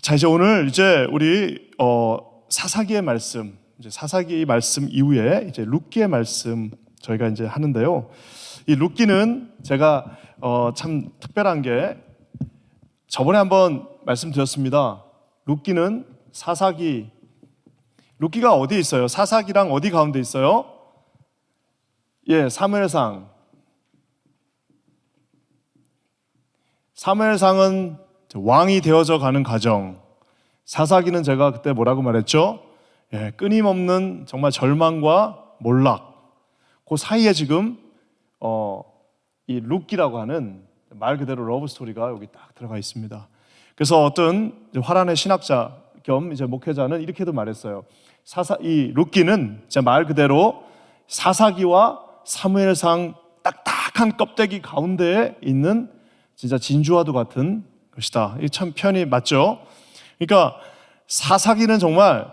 자, 이제 오늘 우리 사사기의 말씀, 이제 사사기 말씀 이후에 이제 룻기의 말씀 저희가 이제 하는데요. 이 룻기는 제가 참 특별한 게 저번에 한번 말씀드렸습니다. 룻기는 룻기가 어디에 있어요? 사사기랑 어디 가운데 있어요? 예, 사무엘상은 왕이 되어져 가는 과정. 사사기는 제가 그때 뭐라고 말했죠? 예, 끊임없는 정말 절망과 몰락. 그 사이에 지금 이 룻기라고 하는 말 그대로 러브 스토리가 여기 딱 들어가 있습니다. 그래서 어떤 화란의 신학자 겸 이제 목회자는 이렇게도 말했어요. 이 룻기는 말 그대로 사사기와 사무엘상 딱딱한 껍데기 가운데에 있는 진짜 진주와도 같은 것이다. 이 참 표현이 맞죠? 그러니까 사사기는 정말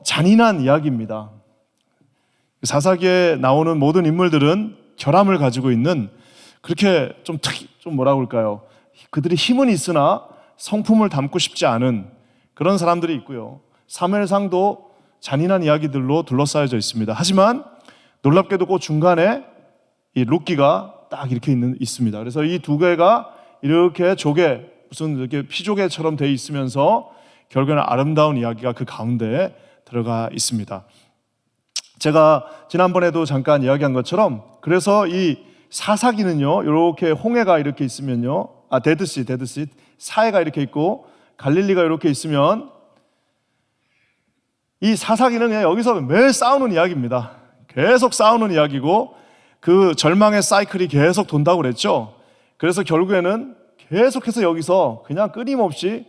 잔인한 이야기입니다. 사사기에 나오는 모든 인물들은 결함을 가지고 있는 그렇게 좀 뭐라고 할까요? 그들이 힘은 있으나 성품을 담고 싶지 않은 그런 사람들이 있고요. 사무엘상도 잔인한 이야기들로 둘러싸여져 있습니다. 하지만 놀랍게도 그 중간에 이 룻기가 딱 이렇게 있습니다. 그래서 이 두 개가 이렇게 무슨 이렇게 피조개처럼 돼 있으면서 결국에는 아름다운 이야기가 그 가운데에 들어가 있습니다. 제가 지난번에도 잠깐 이야기한 것처럼 그래서 이 사사기는요, 이렇게 홍해가 이렇게 있으면요, 데드시, 사해가 이렇게 있고 갈릴리가 이렇게 있으면 이 사사기는 그냥 여기서 매일 싸우는 이야기입니다. 계속 싸우는 이야기고 그 절망의 사이클이 계속 돈다고 그랬죠. 그래서 결국에는 계속해서 여기서 그냥 끊임없이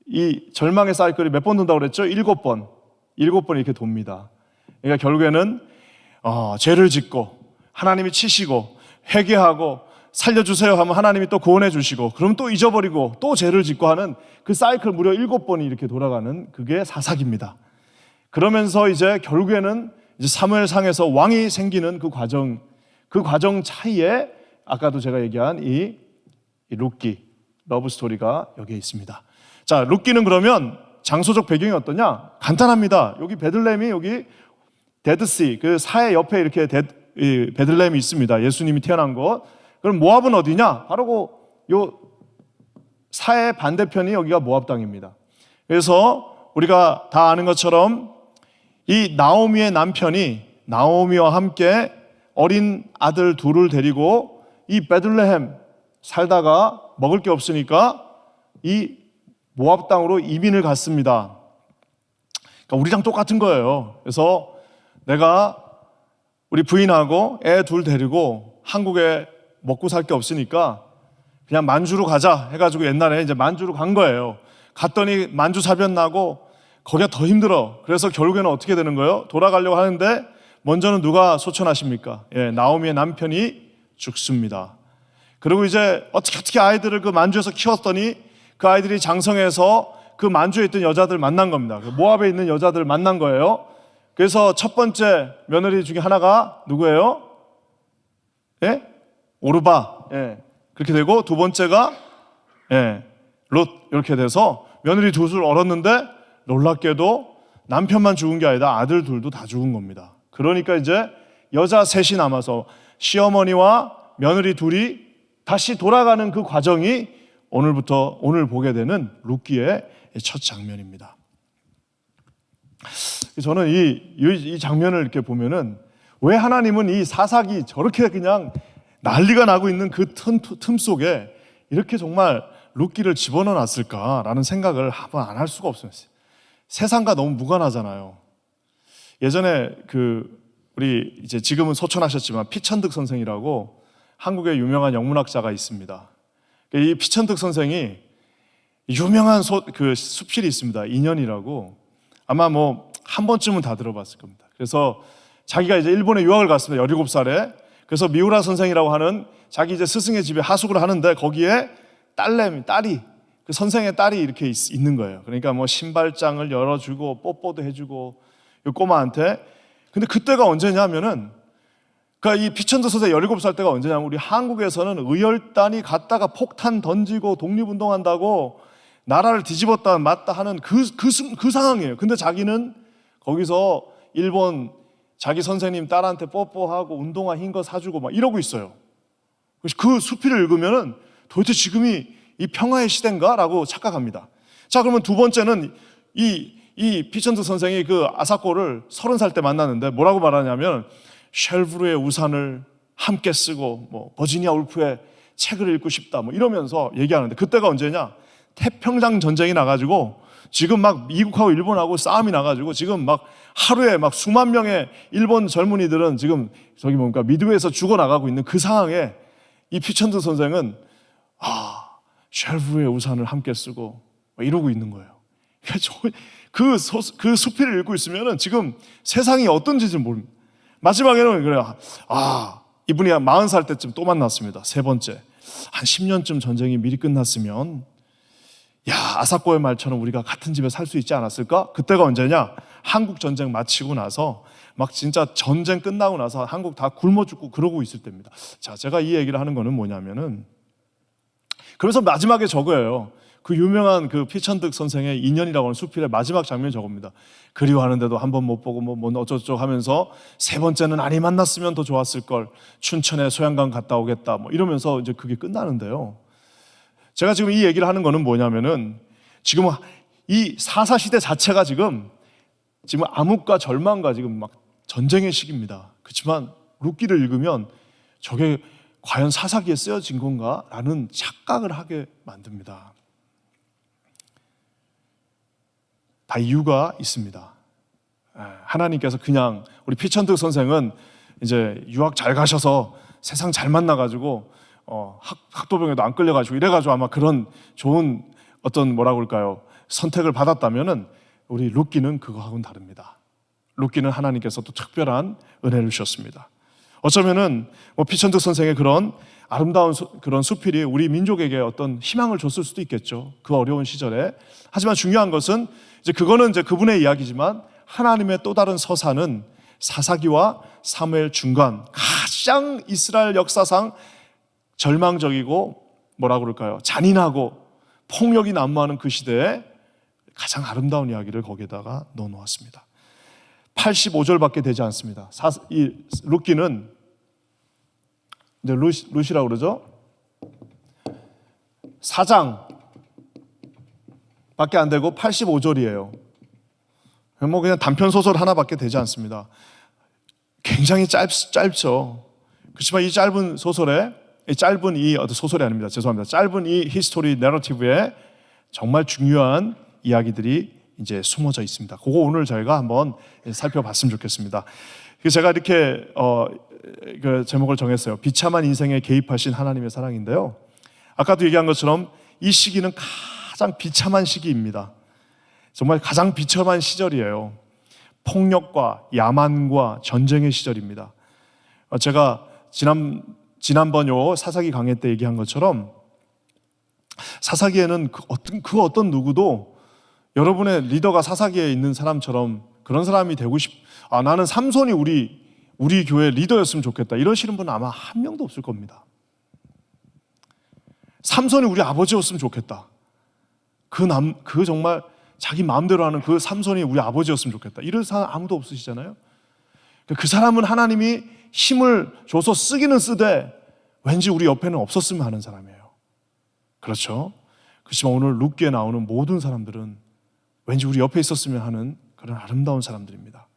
이 절망의 사이클이 몇 번 돈다고 그랬죠? 7번 이렇게 돕니다. 그러니까 결국에는 죄를 짓고 하나님이 치시고 회개하고 살려주세요 하면 하나님이 또 구원해 주시고 그럼 또 잊어버리고 또 죄를 짓고 하는 그 사이클 무려 7번이 이렇게 돌아가는 그게 사사기입니다. 그러면서 이제 결국에는 이제 사무엘상에서 왕이 생기는 그 과정 차이에 아까도 제가 얘기한 이 룻기 러브 스토리가 여기에 있습니다. 자, 룻기는 그러면 장소적 배경이 어떠냐? 간단합니다. 여기 베들레헴이 여기 데드시 그 사해 옆에 이렇게 베들레헴이 있습니다. 예수님이 태어난 곳. 그럼 모압은 어디냐? 바로 요 사해 반대편이 여기가 모압 땅입니다. 그래서 우리가 다 아는 것처럼 이 나오미의 남편이 나오미와 함께 어린 아들 둘을 데리고 이 베들레헴 살다가 먹을 게 없으니까 이 모압 땅으로 이민을 갔습니다. 그러니까 우리랑 똑같은 거예요. 그래서 내가 우리 부인하고 애 둘 데리고 한국에 먹고 살 게 없으니까 그냥 만주로 가자 해가지고 옛날에 이제 만주로 간 거예요. 갔더니 만주 사변 나고 거기가 더 힘들어. 그래서 결국에는 어떻게 되는 거예요? 돌아가려고 하는데 먼저는 누가 소천하십니까? 예, 나오미의 남편이 죽습니다. 그리고 이제 어떻게 아이들을 그 만주에서 키웠더니 그 아이들이 장성해서 그 만주에 있던 여자들 만난 겁니다. 모압에 있는 여자들 만난 거예요. 그래서 첫 번째 며느리 중에 하나가 누구예요? 예? 오르바. 예. 그렇게 되고 두 번째가 롯 이렇게 돼서 며느리 둘을 얻었는데 놀랍게도 남편만 죽은 게 아니라 아들 둘도 다 죽은 겁니다. 그러니까 이제 여자 셋이 남아서 시어머니와 며느리 둘이 다시 돌아가는 그 과정이 오늘 보게 되는 룻기의 첫 장면입니다. 저는 이 장면을 이렇게 보면은 왜 하나님은 이 사사기 저렇게 그냥 난리가 나고 있는 그 틈 속에 이렇게 정말 룻기를 집어넣어 놨을까라는 생각을 한번 안 할 수가 없었어요. 세상과 너무 무관하잖아요. 예전에 우리 이제 지금은 소천하셨지만 피천득 선생이라고 한국의 유명한 영문학자가 있습니다. 이 피천득 선생이 유명한 수필이 있습니다. 인연이라고 아마 한 번쯤은 다 들어봤을 겁니다. 그래서 자기가 이제 일본에 유학을 갔습니다. 17살에. 그래서 미우라 선생이라고 하는 자기 이제 스승의 집에 하숙을 하는데 거기에 딸이 그 선생의 딸이 이렇게 있는 거예요. 그러니까 신발장을 열어주고 뽀뽀도 해주고 이 꼬마한테. 근데 그때가 언제냐면은 그러니까 이 피천득 선생 17살 때가 언제냐면 우리 한국에서는 의열단이 갔다가 폭탄 던지고 독립운동한다고 나라를 뒤집었다 맞다 하는 그 상황이에요. 근데 자기는 거기서 일본 자기 선생님 딸한테 뽀뽀하고 운동화 흰 거 사주고 막 이러고 있어요. 그 수필을 읽으면은 도대체 지금이 이 평화의 시대인가? 라고 착각합니다. 자, 그러면 두 번째는 이 피천트 선생이 그 아사코를 30살 때 만났는데 뭐라고 말하냐면 쉘브르의 우산을 함께 쓰고 뭐 버지니아 울프의 책을 읽고 싶다 뭐 이러면서 얘기하는데 그때가 언제냐? 태평양 전쟁이 나가지고 지금 막 미국하고 일본하고 싸움이 나가지고 지금 막 하루에 막 수만 명의 일본 젊은이들은 지금 저기 뭡니까 미드웨이에서 죽어나가고 있는 그 상황에 이 피천트 선생은 쉘브르의 우산을 함께 쓰고 이러고 있는 거예요. 그 수필을 읽고 있으면은 지금 세상이 어떤지를 모릅니다. 마지막에는 그래요. 이분이 한 40살 때쯤 또 만났습니다. 세 번째. 한 10년쯤 전쟁이 미리 끝났으면 아사코의 말처럼 우리가 같은 집에 살 수 있지 않았을까? 그때가 언제냐? 한국 전쟁 마치고 나서 막 진짜 전쟁 끝나고 나서 한국 다 굶어 죽고 그러고 있을 때입니다. 자, 제가 이 얘기를 하는 거는 뭐냐면은 그래서 마지막에 저거예요. 그 유명한 그 피천득 선생의 인연이라고 하는 수필의 마지막 장면이 저겁니다. 그리워하는데도 한 번 못 보고 뭐 어쩌고저쩌고 하면서 세 번째는 아니 만났으면 더 좋았을 걸 춘천에 소양강 갔다 오겠다 뭐 이러면서 이제 그게 끝나는데요. 제가 지금 이 얘기를 하는 거는 뭐냐면은 지금 이 사사시대 자체가 지금 암흑과 절망과 지금 막 전쟁의 시기입니다. 그렇지만 룻기를 읽으면 저게 과연 사사기에 쓰여진 건가? 라는 착각을 하게 만듭니다. 다 이유가 있습니다. 하나님께서 그냥 우리 피천득 선생은 이제 유학 잘 가셔서 세상 잘 만나가지고 학도병에도 안 끌려가지고 이래가지고 아마 그런 좋은 어떤 뭐라고 그럴까요? 선택을 받았다면은 우리 룻기는 그거하고는 다릅니다. 룻기는 하나님께서 또 특별한 은혜를 주셨습니다. 어쩌면은 피천득 선생의 그런 아름다운 그런 수필이 우리 민족에게 어떤 희망을 줬을 수도 있겠죠. 그 어려운 시절에. 하지만 중요한 것은 이제 그거는 이제 그분의 이야기지만 하나님의 또 다른 서사는 사사기와 사무엘 중간 가장 이스라엘 역사상 절망적이고 뭐라고 그럴까요? 잔인하고 폭력이 난무하는 그 시대에 가장 아름다운 이야기를 거기에다가 넣어놓았습니다. 85절밖에 되지 않습니다. 이 룻기는 이제 룻이라고 그러죠. 4장밖에 안 되고 85절이에요. 뭐 그냥 단편 소설 하나밖에 되지 않습니다. 굉장히 짧죠. 그렇지만 이 짧은 소설에 짧은 이 소설이 아닙니다. 죄송합니다. 짧은 이 히스토리 내러티브에 정말 중요한 이야기들이 이제 숨어져 있습니다. 그거 오늘 저희가 한번 살펴봤으면 좋겠습니다. 제가 이렇게 그 제목을 정했어요. 비참한 인생에 개입하신 하나님의 사랑인데요. 아까도 얘기한 것처럼 이 시기는 가장 비참한 시기입니다. 정말 가장 비참한 시절이에요. 폭력과 야만과 전쟁의 시절입니다. 제가 지난번 요 사사기 강해 때 얘기한 것처럼 사사기에는 그 어떤 누구도 여러분의 리더가 사사기에 있는 사람처럼 그런 사람이 되고 나는 삼손이 우리 교회 리더였으면 좋겠다 이러시는 분은 아마 한 명도 없을 겁니다. 삼손이 우리 아버지였으면 좋겠다. 그 정말 자기 마음대로 하는 그 삼손이 우리 아버지였으면 좋겠다. 이런 사람 아무도 없으시잖아요. 그 사람은 하나님이 힘을 줘서 쓰기는 쓰되 왠지 우리 옆에는 없었으면 하는 사람이에요. 그렇죠? 그렇지만 오늘 룻기에 나오는 모든 사람들은 왠지 우리 옆에 있었으면 하는 그런 아름다운 사람들입니다.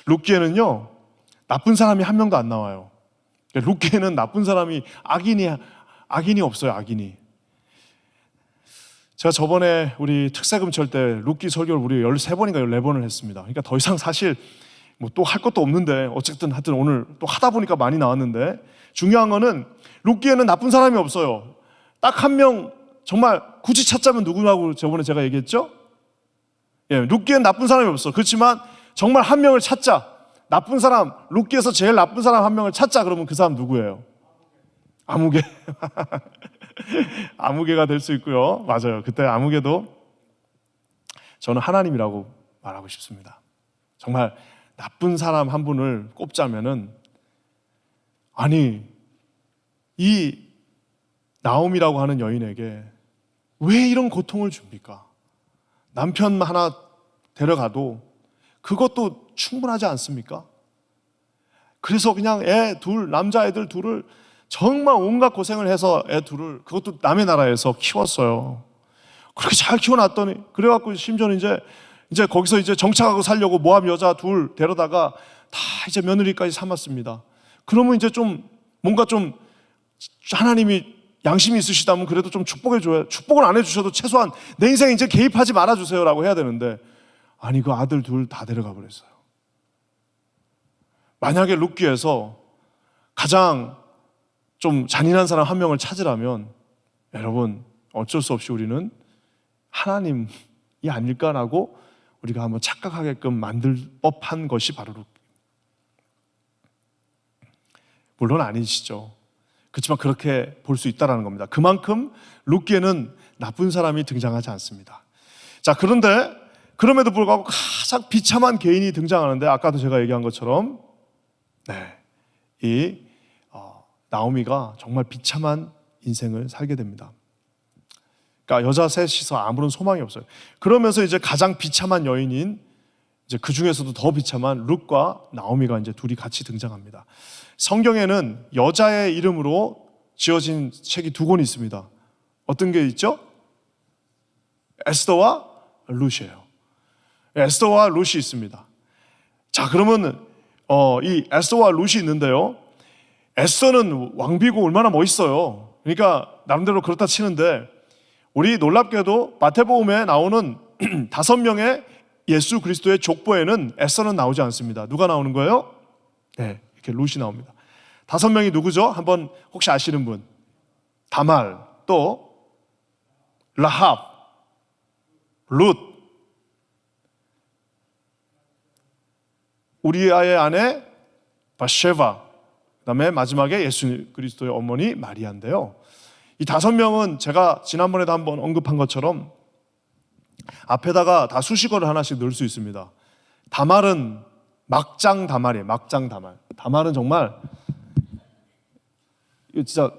룻기에는요 나쁜 사람이 한 명도 안 나와요. 룻기에는 나쁜 사람이 악인이 없어요. 악인이. 제가 저번에 우리 특세금철 때 룻기 설교를 우리 13번인가 14번을 했습니다. 그러니까 더 이상 사실 뭐 또 할 것도 없는데 어쨌든 하여튼 오늘 또 하다 보니까 많이 나왔는데 중요한 거는 룻기에는 나쁜 사람이 없어요. 딱 한 명 정말 굳이 찾자면 누구라고 저번에 제가 얘기했죠? 룻기에는 나쁜 사람이 없어. 그렇지만 정말 한 명을 찾자. 나쁜 사람, 룻기에서 제일 나쁜 사람 한 명을 찾자. 그러면 그 사람 누구예요? 아무개. 아무개가 될 수 있고요. 맞아요. 그때 아무개도 저는 하나님이라고 말하고 싶습니다. 정말 나쁜 사람 한 분을 꼽자면은 이 나옴이라고 하는 여인에게 왜 이런 고통을 줍니까? 남편 하나 데려가도 그것도 충분하지 않습니까? 그래서 그냥 남자애들 둘을 정말 온갖 고생을 해서 애 둘을, 그것도 남의 나라에서 키웠어요. 그렇게 잘 키워놨더니, 그래갖고 심지어는 이제 거기서 이제 정착하고 살려고 모압 여자 둘 데려다가 다 이제 며느리까지 삼았습니다. 그러면 이제 좀 뭔가 좀 하나님이 양심이 있으시다면 그래도 좀 축복해줘야, 축복을 안 해주셔도 최소한 내 인생에 이제 개입하지 말아주세요라고 해야 되는데, 아니 그 아들 둘 다 데려가 버렸어요. 만약에 룻기에서 가장 좀 잔인한 사람 한 명을 찾으라면 여러분 어쩔 수 없이 우리는 하나님이 아닐까라고 우리가 한번 착각하게끔 만들 법한 것이 바로 룻기. 물론 아니시죠. 그렇지만 그렇게 볼 수 있다는 겁니다. 그만큼 룻기에는 나쁜 사람이 등장하지 않습니다. 자, 그런데 그럼에도 불구하고 가장 비참한 개인이 등장하는데, 아까도 제가 얘기한 것처럼 이 나오미가 정말 비참한 인생을 살게 됩니다. 그러니까 여자 셋이서 아무런 소망이 없어요. 그러면서 이제 가장 비참한 여인인, 이제 그 중에서도 더 비참한 룻과 나오미가 이제 둘이 같이 등장합니다. 성경에는 여자의 이름으로 지어진 책이 두 권 있습니다. 어떤 게 있죠? 에스더와 룻이에요. 에스더와 룻이 있습니다. 자, 그러면 이 에스더와 룻이 있는데요, 에스더는 왕비고 얼마나 멋있어요. 그러니까 나름대로 그렇다 치는데, 우리 놀랍게도 마태복음에 나오는 5명의 예수 그리스도의 족보에는 에스더는 나오지 않습니다. 누가 나오는 거예요? 네, 이렇게 룻이 나옵니다. 5명이 누구죠? 한번 혹시 아시는 분? 다말, 또 라합, 룻, 우리아의 아내 바세바, 그다음에 마지막에 예수 그리스도의 어머니 마리아인데요. 이 5명은 제가 지난번에도 한번 언급한 것처럼 앞에다가 다 수식어를 하나씩 넣을 수 있습니다. 다말은 막장 다말이에요. 막장 다말. 다말은 정말 이거 진짜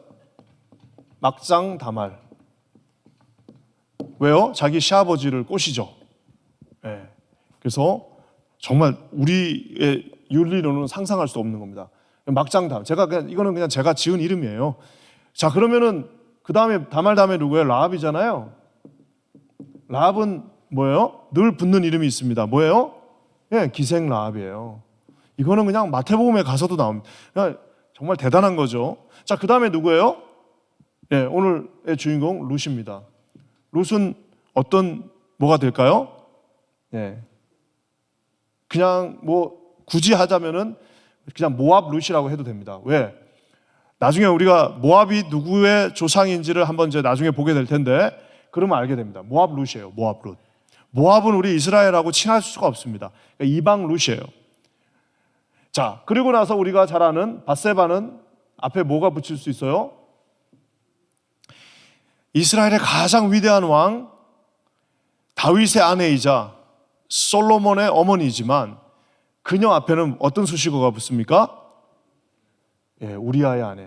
막장 다말. 왜요? 자기 시아버지를 꼬시죠. 네. 그래서 정말 우리의 윤리로는 상상할 수 없는 겁니다. 막장 다말. 이거는 그냥 제가 지은 이름이에요. 자, 그러면은 그 다음에 다음에 누구예요? 라합이잖아요. 라합은 뭐예요? 늘 붙는 이름이 있습니다. 뭐예요? 예, 기생 라합이에요. 이거는 그냥 마태복음에 가서도 나옵니다. 그냥 정말 대단한 거죠. 자, 그 다음에 누구예요? 예, 오늘의 주인공 룻입니다. 룻은 뭐가 될까요? 예, 그냥 굳이 하자면은 그냥 모압 룻이라고 해도 됩니다. 왜? 나중에 우리가 모압이 누구의 조상인지를 한번 이제 나중에 보게 될 텐데, 그러면 알게 됩니다. 모압 룻이에요. 모압 룻. 모압은 우리 이스라엘하고 친할 수가 없습니다. 그러니까 이방 룻이에요. 자, 그리고 나서 우리가 잘 아는 밧세바는 앞에 뭐가 붙일 수 있어요? 이스라엘의 가장 위대한 왕 다윗의 아내이자 솔로몬의 어머니이지만 그녀 앞에는 어떤 수식어가 붙습니까? 예, 우리아의 아내.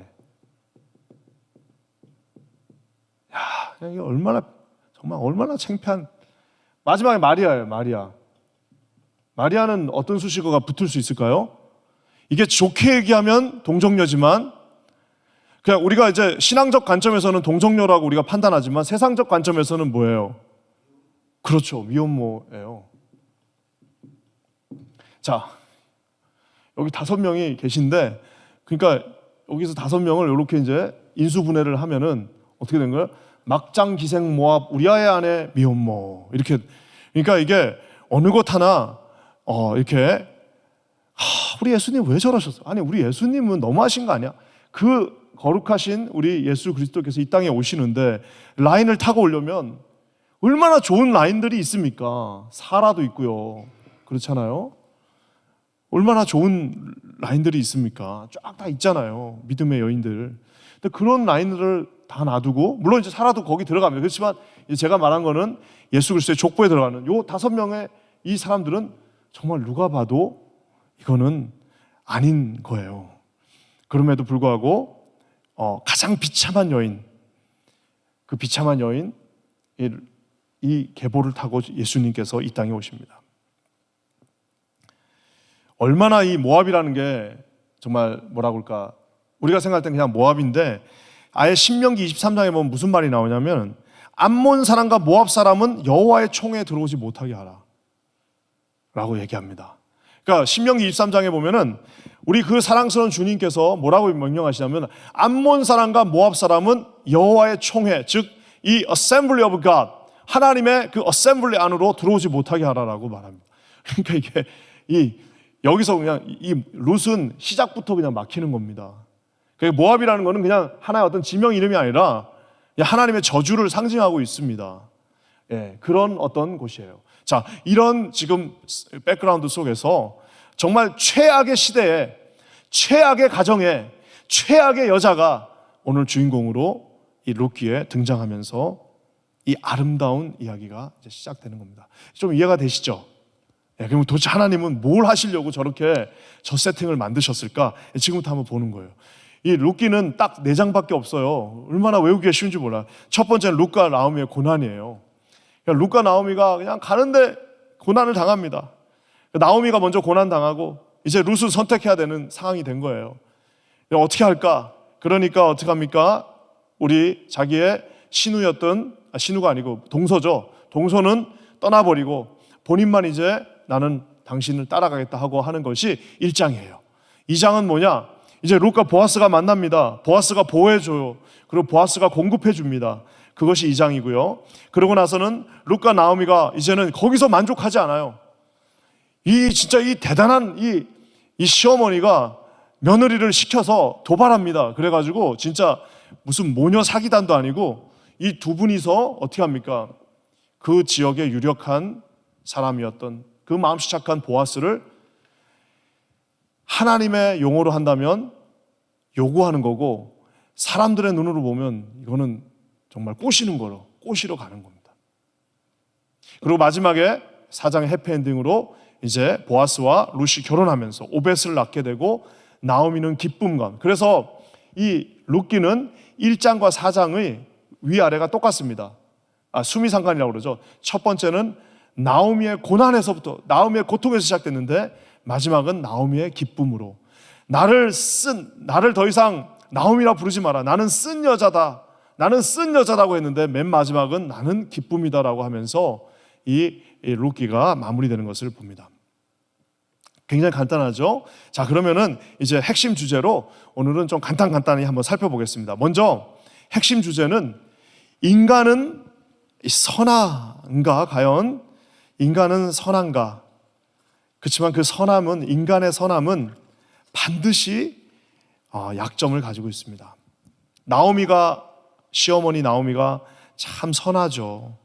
야, 이게 얼마나 창피한. 마지막에 마리아예요, 마리아. 마리아는 어떤 수식어가 붙을 수 있을까요? 이게 좋게 얘기하면 동정녀지만, 그냥 우리가 이제 신앙적 관점에서는 동정녀라고 우리가 판단하지만 세상적 관점에서는 뭐예요? 그렇죠, 미혼모예요. 자, 여기 5명이 계신데, 그러니까 여기서 5명을 이렇게 이제 인수분해를 하면은 어떻게 된 거예요? 막장 기생 모압 우리아의 아내 미혼모, 이렇게. 그러니까 이게 어느 것 하나 이렇게 우리 예수님 왜 저러셨어요? 아니, 우리 예수님은 너무하신 거 아니야? 그 거룩하신 우리 예수 그리스도께서 이 땅에 오시는데 라인을 타고 오려면 얼마나 좋은 라인들이 있습니까? 사라도 있고요, 그렇잖아요. 얼마나 좋은 라인들이 있습니까? 쫙 다 있잖아요, 믿음의 여인들. 근데 그런 라인들을 다 놔두고, 물론 이제 사라도 거기 들어갑니다. 그렇지만 제가 말한 거는 예수 그리스도의 족보에 들어가는 요 5명의 이 사람들은 정말 누가 봐도 이거는 아닌 거예요. 그럼에도 불구하고 가장 비참한 여인, 그 비참한 여인 이 계보를 타고 예수님께서 이 땅에 오십니다. 얼마나 이 모압이라는 게 정말 뭐라고 할까, 우리가 생각할 땐 그냥 모압인데 아예 신명기 23장에 보면 무슨 말이 나오냐면 암몬 사람과 모압 사람은 여호와의 총에 들어오지 못하게 하라 라고 얘기합니다. 그러니까 신명기 23장에 보면은 우리 그 사랑스러운 주님께서 뭐라고 명령하시냐면 암몬 사람과 모압 사람은 여호와의 총회, 즉 이 assembly of God, 하나님의 그 어셈블리 안으로 들어오지 못하게 하라라고 말합니다. 그러니까 이게 여기서 그냥 이 룻은 시작부터 그냥 막히는 겁니다. 그러니까 모압이라는 거는 그냥 하나의 어떤 지명 이름이 아니라 하나님의 저주를 상징하고 있습니다. 예, 그런 어떤 곳이에요. 자, 이런 지금 백그라운드 속에서 정말 최악의 시대에, 최악의 가정에, 최악의 여자가 오늘 주인공으로 이 룻기에 등장하면서 이 아름다운 이야기가 이제 시작되는 겁니다. 좀 이해가 되시죠? 예, 그럼 도대체 하나님은 뭘 하시려고 저렇게 저 세팅을 만드셨을까? 지금부터 한번 보는 거예요. 이 룻기는 딱 4장밖에 없어요. 얼마나 외우기가 쉬운지 몰라요. 첫 번째는 룻과 나오미의 고난이에요. 그러니까 룻과 나오미가 그냥 가는데 고난을 당합니다. 나오미가 먼저 고난당하고 이제 룻을 선택해야 되는 상황이 된 거예요. 어떻게 할까? 그러니까 어떻게 합니까? 우리 자기의 신우였던, 신우가 아니고 동서죠. 동서는 떠나버리고 본인만 이제 나는 당신을 따라가겠다 하고 하는 것이 1장이에요. 2장은 뭐냐? 이제 룻과 보아스가 만납니다. 보아스가 보호해줘요. 그리고 보아스가 공급해줍니다. 그것이 2장이고요. 그러고 나서는 룻과 나오미가 이제는 거기서 만족하지 않아요. 진짜 이 대단한 이 시어머니가 며느리를 시켜서 도발합니다. 그래가지고 진짜 무슨 모녀 사기단도 아니고 이 두 분이서 어떻게 합니까? 그 지역의 유력한 사람이었던 그 마음씨 착한 보아스를 하나님의 용어로 한다면 요구하는 거고, 사람들의 눈으로 보면 이거는 정말 꼬시러 가는 겁니다. 그리고 마지막에 4장의 해피엔딩으로 이제 보아스와 룻이 결혼하면서 오벳을 낳게 되고 나오미는 기쁨과, 그래서 이 룻기는 1장과 4장의 위아래가 똑같습니다. 수미상관이라고 그러죠. 첫 번째는 나오미의 고난에서부터, 나오미의 고통에서 시작됐는데 마지막은 나오미의 기쁨으로, 나를 더 이상 나오미라 부르지 마라, 나는 쓴 여자다고 했는데 맨 마지막은 나는 기쁨이다라고 하면서 이 룻기가 마무리되는 것을 봅니다. 굉장히 간단하죠? 자, 그러면은 이제 핵심 주제로 오늘은 좀 간단히 한번 살펴보겠습니다. 먼저 핵심 주제는 인간은 선한가? 과연 인간은 선한가? 그렇지만 그 인간의 선함은 반드시 약점을 가지고 있습니다. 시어머니 나오미가 참 선하죠.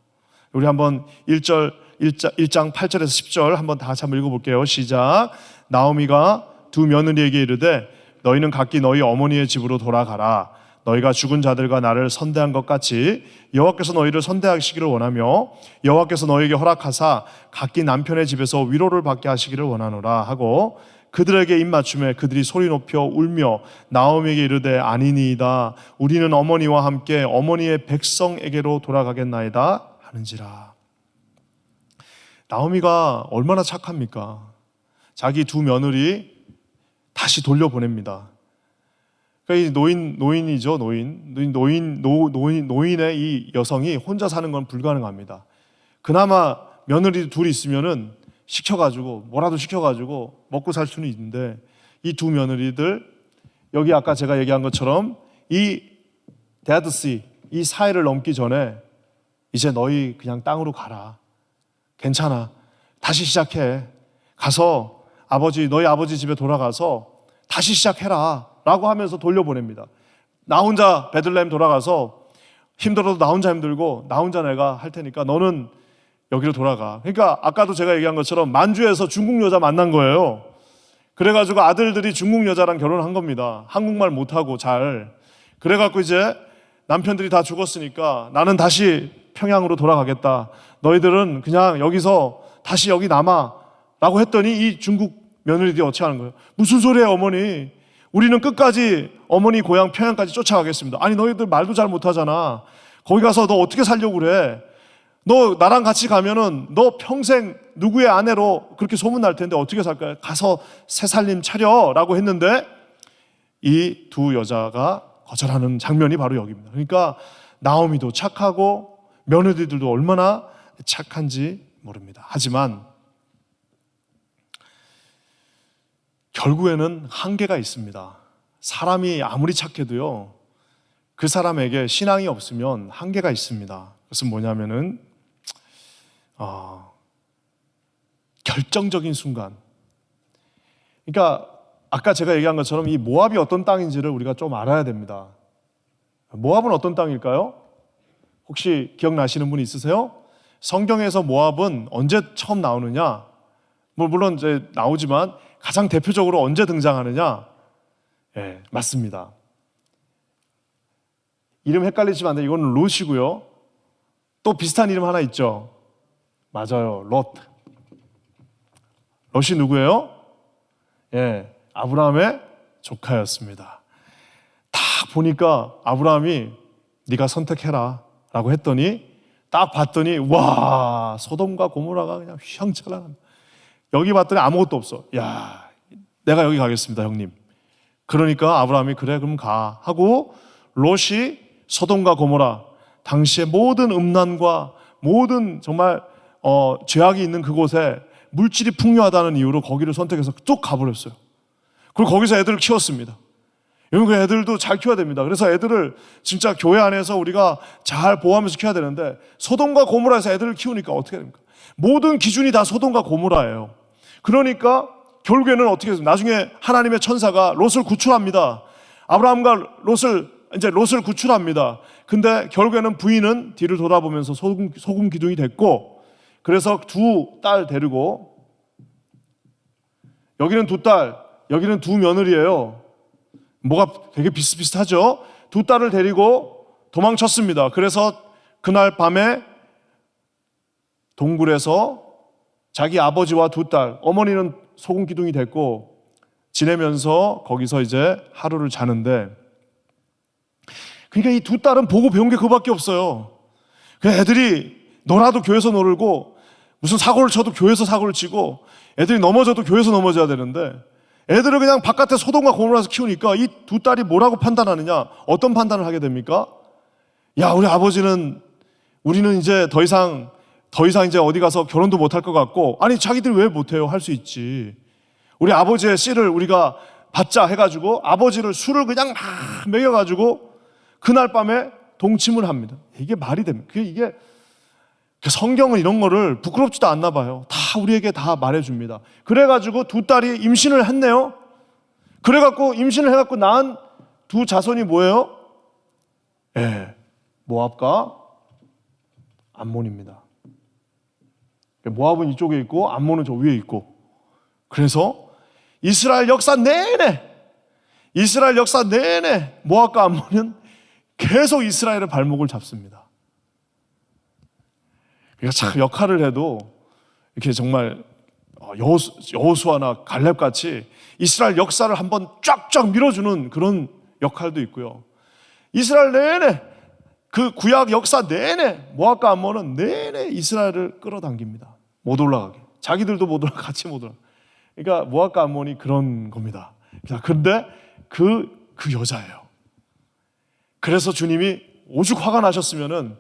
우리 한번 1장 8절에서 10절 한번 다 같이 한번 읽어볼게요. 시작. 나오미가 두 며느리에게 이르되 너희는 각기 너희 어머니의 집으로 돌아가라. 너희가 죽은 자들과 나를 선대한 것 같이 여호와께서 너희를 선대하시기를 원하며 여호와께서 너희에게 허락하사 각기 남편의 집에서 위로를 받게 하시기를 원하노라 하고, 그들에게 입맞춤에 그들이 소리 높여 울며 나오미에게 이르되 아니니이다. 우리는 어머니와 함께 어머니의 백성에게로 돌아가겠나이다 하는지라. 나오미가 얼마나 착합니까? 자기 두 며느리 다시 돌려보냅니다. 그러니까 이 노인이죠. 노인의 이 여성이 혼자 사는 건 불가능합니다. 그나마 며느리 둘이 있으면은 뭐라도 시켜가지고 먹고 살 수는 있는데, 이 두 며느리들, 여기 아까 제가 얘기한 것처럼 이 데드씨, 이 사해를 넘기 전에 이제 너희 그냥 땅으로 가라. 괜찮아. 다시 시작해. 가서 너희 아버지 집에 돌아가서 다시 시작해라 라고 하면서 돌려보냅니다. 나 혼자 베들레헴 돌아가서 힘들어도 나 혼자 힘들고 나 혼자 내가 할 테니까 너는 여기로 돌아가. 그러니까 아까도 제가 얘기한 것처럼 만주에서 중국 여자 만난 거예요. 그래가지고 아들들이 중국 여자랑 결혼한 겁니다. 한국말 못하고 잘. 그래갖고 이제 남편들이 다 죽었으니까 나는 다시 평양으로 돌아가겠다. 너희들은 그냥 여기서 다시 여기 남아 라고 했더니 이 중국 며느리들이 어떻게 하는 거예요? 무슨 소리예요, 어머니? 우리는 끝까지 어머니 고향 평양까지 쫓아가겠습니다. 아니, 너희들 말도 잘 못하잖아. 거기 가서 너 어떻게 살려고 그래? 너 나랑 같이 가면은 너 평생 누구의 아내로 그렇게 소문날 텐데 어떻게 살 거야? 가서 새 살림 차려라고 했는데 이 두 여자가 거절하는 장면이 바로 여기입니다. 그러니까 나오미도 착하고 며느리들도 얼마나 착한지 모릅니다. 하지만 결국에는 한계가 있습니다. 사람이 아무리 착해도요, 그 사람에게 신앙이 없으면 한계가 있습니다. 그것은 뭐냐면은 결정적인 순간. 그러니까 아까 제가 얘기한 것처럼 이 모압이 어떤 땅인지를 우리가 좀 알아야 됩니다. 모압은 어떤 땅일까요? 혹시 기억나시는 분 있으세요? 성경에서 모압은 언제 처음 나오느냐? 물론 이제 나오지만 가장 대표적으로 언제 등장하느냐? 예, 맞습니다. 이름 헷갈리시면 안 돼요. 이거는 롯이고요. 또 비슷한 이름 하나 있죠. 맞아요. 롯. 롯이 누구예요? 예, 아브라함의 조카였습니다. 딱 보니까 아브라함이 네가 선택해라 라고 했더니 딱 봤더니 와, 소돔과 고모라가 그냥 휘황찬란합니다. 여기 봤더니 아무것도 없어. 야, 내가 여기 가겠습니다, 형님. 그러니까 아브라함이 그래 그럼 가 하고 롯이 소돔과 고모라, 당시의 모든 음란과 모든 정말 죄악이 있는 그곳에 물질이 풍요하다는 이유로 거기를 선택해서 쭉 가버렸어요. 그리고 거기서 애들을 키웠습니다. 여러분, 그 애들도 잘 키워야 됩니다. 그래서 애들을 진짜 교회 안에서 우리가 잘 보호하면서 키워야 되는데, 소돔과 고모라에서 애들을 키우니까 어떻게 됩니까? 모든 기준이 다 소돔과 고모라예요. 그러니까 결국에는 어떻게 했습니까? 나중에 하나님의 천사가 롯을 구출합니다. 아브라함과 롯을 구출합니다. 근데 결국에는 부인은 뒤를 돌아보면서 소금 기둥이 됐고, 그래서 두 딸 데리고, 여기는 두 딸, 여기는 두 며느리예요. 뭐가 되게 비슷비슷하죠? 두 딸을 데리고 도망쳤습니다. 그래서 그날 밤에 동굴에서 자기 아버지와 두 딸, 어머니는 소금 기둥이 됐고 지내면서 거기서 이제 하루를 자는데, 그러니까 이 두 딸은 보고 배운 게 그거밖에 없어요. 그냥 애들이 놀아도 교회에서 놀고, 무슨 사고를 쳐도 교회에서 사고를 치고, 애들이 넘어져도 교회에서 넘어져야 되는데, 애들을 그냥 바깥에 소돔과 고모라에서 키우니까 이 두 딸이 뭐라고 판단하느냐? 어떤 판단을 하게 됩니까? 야, 우리는 이제 더 이상 이제 어디 가서 결혼도 못할 것 같고, 아니 자기들이 왜 못해요? 할 수 있지. 우리 아버지의 씨를 우리가 받자 해가지고 아버지를 술을 그냥 막 먹여가지고 그날 밤에 동침을 합니다. 이게 말이 됩니까? 이게 성경은 이런 거를 부끄럽지도 않나 봐요. 다 우리에게 다 말해줍니다. 그래가지고 두 딸이 임신을 했네요. 그래갖고 임신을 해갖고 낳은 두 자손이 뭐예요? 예, 모압과 암몬입니다. 모압은 이쪽에 있고 암몬은 저 위에 있고, 그래서 이스라엘 역사 내내 모압과 암몬은 계속 이스라엘의 발목을 잡습니다. 그러니까 참 역할을 해도 이렇게 정말 여호수아나 갈렙같이 이스라엘 역사를 한번 쫙쫙 밀어주는 그런 역할도 있고요. 이스라엘 내내, 그 구약 역사 내내 모압과 암몬은 내내 이스라엘을 끌어당깁니다. 못 올라가게. 자기들도 못 올라가, 같이 못 올라가. 그러니까 모압과 암몬이 그런 겁니다. 자, 근데 그 여자예요. 그래서 주님이 오죽 화가 나셨으면은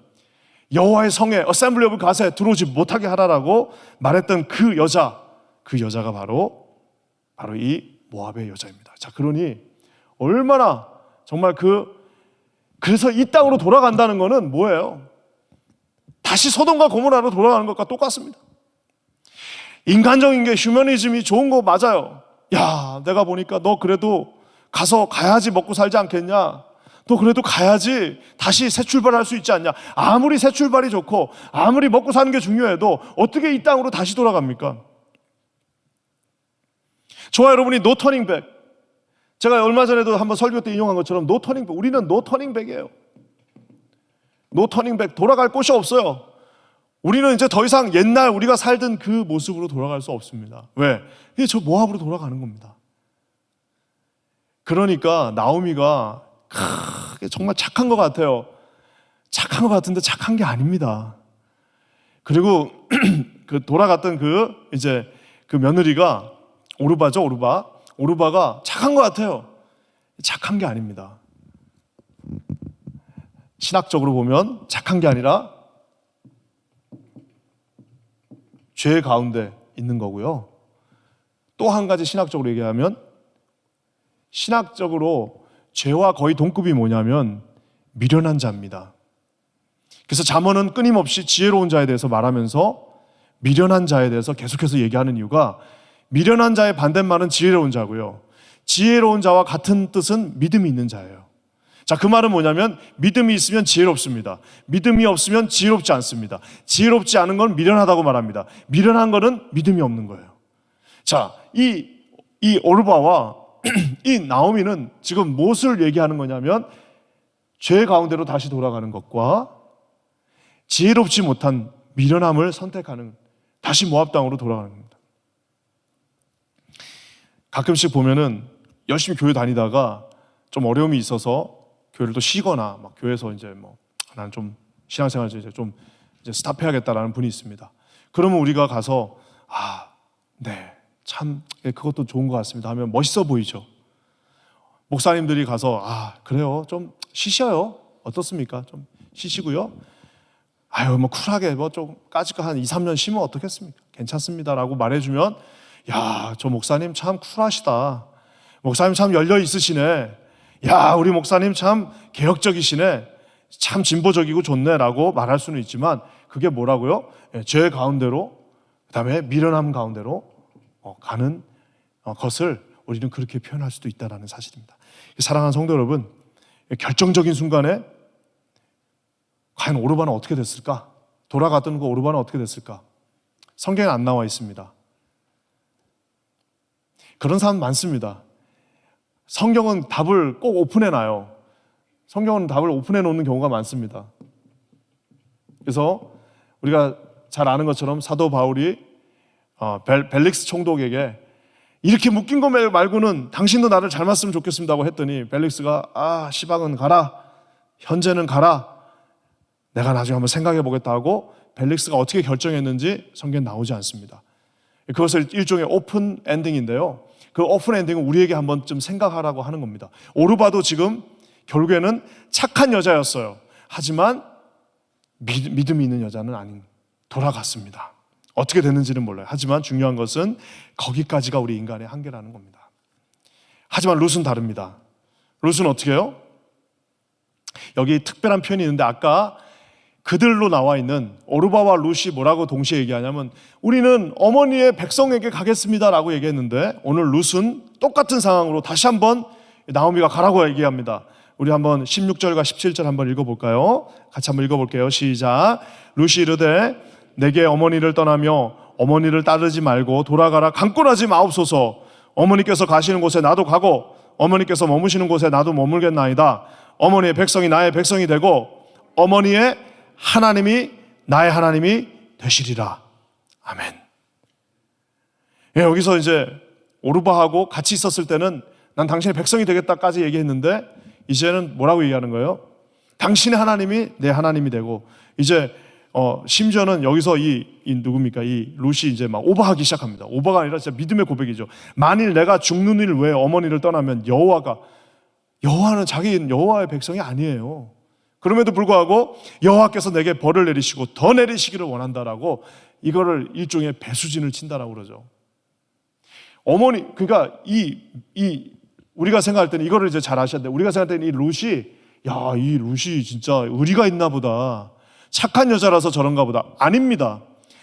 여호와의 성에 어셈블리 오브 갓에 들어오지 못하게 하라라고 말했던 그 여자가 바로 이 모압의 여자입니다. 자, 그러니 얼마나 정말 그래서 이 땅으로 돌아간다는 것은 뭐예요? 다시 소돔과 고모라로 돌아가는 것과 똑같습니다. 인간적인 게, 휴머니즘이 좋은 거 맞아요. 야, 내가 보니까 너 그래도 가야지 먹고 살지 않겠냐? 너 그래도 가야지 다시 새 출발할 수 있지 않냐? 아무리 새 출발이 좋고 아무리 먹고 사는 게 중요해도 어떻게 이 땅으로 다시 돌아갑니까? 저와 여러분이 노 터닝 백, 제가 얼마 전에도 한번 설교 때 인용한 것처럼 노 터닝 백, 우리는 노 터닝 백이에요. 노 터닝 백, 돌아갈 곳이 없어요. 우리는 이제 더 이상 옛날 우리가 살던 그 모습으로 돌아갈 수 없습니다. 왜? 이게 저 모압으로 돌아가는 겁니다. 그러니까 나오미가 정말 착한 것 같아요. 착한 것 같은데 착한 게 아닙니다. 그리고 그 돌아갔던 이제 그 며느리가 오르바죠, 오르바. 오르바가 착한 것 같아요. 착한 게 아닙니다. 신학적으로 보면 착한 게 아니라 죄 가운데 있는 거고요. 또 한 가지 신학적으로 얘기하면, 신학적으로 죄와 거의 동급이 뭐냐면 미련한 자입니다. 그래서 잠언은 끊임없이 지혜로운 자에 대해서 말하면서 미련한 자에 대해서 계속해서 얘기하는 이유가, 미련한 자의 반대말은 지혜로운 자고요, 지혜로운 자와 같은 뜻은 믿음이 있는 자예요. 자, 그 말은 뭐냐면 믿음이 있으면 지혜롭습니다. 믿음이 없으면 지혜롭지 않습니다. 지혜롭지 않은 건 미련하다고 말합니다. 미련한 거는 믿음이 없는 거예요. 자, 이 오르바와 이 나오미는 지금 무엇을 얘기하는 거냐면 죄 가운데로 다시 돌아가는 것과 지혜롭지 못한 미련함을 선택하는, 다시 모압 땅으로 돌아가는 겁니다. 가끔씩 보면은 열심히 교회 다니다가 좀 어려움이 있어서 교회를 또 쉬거나 막 교회에서 이제 나는 좀 신앙생활 이제 좀 스탑해야겠다라는 분이 있습니다. 그러면 우리가 가서 네, 참 그것도 좋은 것 같습니다 하면 멋있어 보이죠. 목사님들이 가서 그래요, 좀 쉬셔요, 어떻습니까? 좀 쉬시고요, 쿨하게 좀 까짓 거 한 2, 3년 쉬면 어떻겠습니까? 괜찮습니다라고 말해주면, 야, 저 목사님 참 쿨하시다, 목사님 참 열려 있으시네, 야, 우리 목사님 참 개혁적이시네, 참 진보적이고 좋네라고 말할 수는 있지만, 그게 뭐라고요? 죄 가운데로, 그 다음에 미련함 가운데로 가는 것을 우리는 그렇게 표현할 수도 있다는 사실입니다. 사랑하는 성도 여러분, 결정적인 순간에 과연 오르바는 어떻게 됐을까? 돌아갔던 그 오르바는 어떻게 됐을까? 성경에 안 나와 있습니다. 그런 사람 많습니다. 성경은 답을 꼭 오픈해 놔요. 성경은 답을 오픈해 놓는 경우가 많습니다. 그래서 우리가 잘 아는 것처럼 사도 바울이 벨릭스 총독에게 이렇게 묶인 거 말고는 당신도 나를 잘 봤으면 좋겠습니다고 했더니, 벨릭스가 시방은 가라, 현재는 가라, 내가 나중에 한번 생각해 보겠다 하고 벨릭스가 어떻게 결정했는지 성경에 나오지 않습니다. 그것을 일종의 오픈 엔딩인데요, 그 오픈 엔딩은 우리에게 한번 좀 생각하라고 하는 겁니다. 오르바도 지금 결국에는 착한 여자였어요. 하지만 믿음이 있는 여자는 아닌, 돌아갔습니다. 어떻게 됐는지는 몰라요. 하지만 중요한 것은 거기까지가 우리 인간의 한계라는 겁니다. 하지만 룻은 다릅니다. 룻은 어떻게 해요? 여기 특별한 표현이 있는데, 아까 그들로 나와 있는 오르바와 룻이 뭐라고 동시에 얘기하냐면, 우리는 어머니의 백성에게 가겠습니다라고 얘기했는데, 오늘 룻은 똑같은 상황으로 다시 한번 나오미가 가라고 얘기합니다. 우리 한번 16절과 17절 한번 읽어볼까요? 같이 한번 읽어볼게요. 시작. 룻이 이르되 내게 어머니를 떠나며 어머니를 따르지 말고 돌아가라 강권하지 마옵소서. 어머니께서 가시는 곳에 나도 가고 어머니께서 머무시는 곳에 나도 머물겠나이다. 어머니의 백성이 나의 백성이 되고 어머니의 하나님이 나의 하나님이 되시리라. 아멘. 여기서 이제 오르바하고 같이 있었을 때는 난 당신의 백성이 되겠다까지 얘기했는데, 이제는 뭐라고 얘기하는 거예요? 당신의 하나님이 내 하나님이 되고, 이제 심지어는 여기서 이 누굽니까? 이 룻이 이제 막 오버하기 시작합니다. 오버가 아니라 진짜 믿음의 고백이죠. 만일 내가 죽는 일 외에 어머니를 떠나면 여호와는 자기 여호와의 백성이 아니에요. 그럼에도 불구하고 여호와께서 내게 벌을 내리시고 더 내리시기를 원한다라고 이거를 일종의 배수진을 친다라고 그러죠. 어머니, 그러니까 우리가 생각할 때는 이거를 이제 잘 아셔야 돼요. 우리가 생각할 때는 이 룻이 진짜 의리가 있나 보다, 착한 여자라서 저런가 보다. 아닙니다.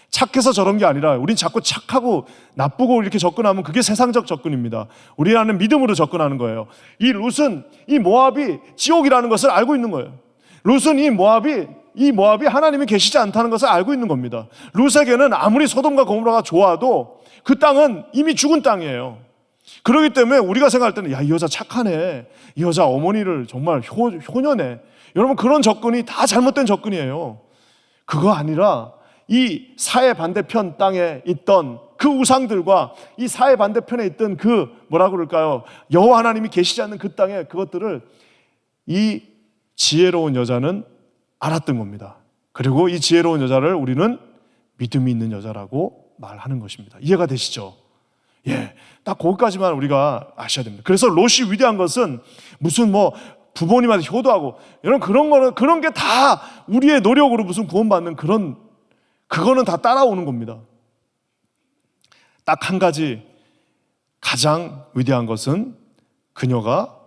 착해서 저런 게 아니라 우린 자꾸 착하고 나쁘고 이렇게 접근하면 그게 세상적 접근입니다. 우리라는 믿음으로 접근하는 거예요. 이 룻은 이 모압이 지옥이라는 것을 알고 있는 거예요. 룻은 이 모압이 하나님이 계시지 않다는 것을 알고 있는 겁니다. 룻에게는 아무리 소돔과 고모라가 좋아도 그 땅은 이미 죽은 땅이에요. 그렇기 때문에 우리가 생각할 때는 이 여자 착하네, 이 여자 어머니를 정말 효녀네, 여러분 그런 접근이 다 잘못된 접근이에요. 그거 아니라 이 사해 반대편 땅에 있던 그 우상들과 이 사해 반대편에 있던 그 뭐라고 그럴까요? 여호와 하나님이 계시지 않는 그 땅에 그것들을 이 지혜로운 여자는 알았던 겁니다. 그리고 이 지혜로운 여자를 우리는 믿음이 있는 여자라고 말하는 것입니다. 이해가 되시죠? 예, 딱 거기까지만 우리가 아셔야 됩니다. 그래서 롯이 위대한 것은 무슨 뭐 부모님한테 효도하고 이런 그런 게 다 우리의 노력으로 무슨 구원받는 그거는 다 따라오는 겁니다. 딱 한 가지 가장 위대한 것은 그녀가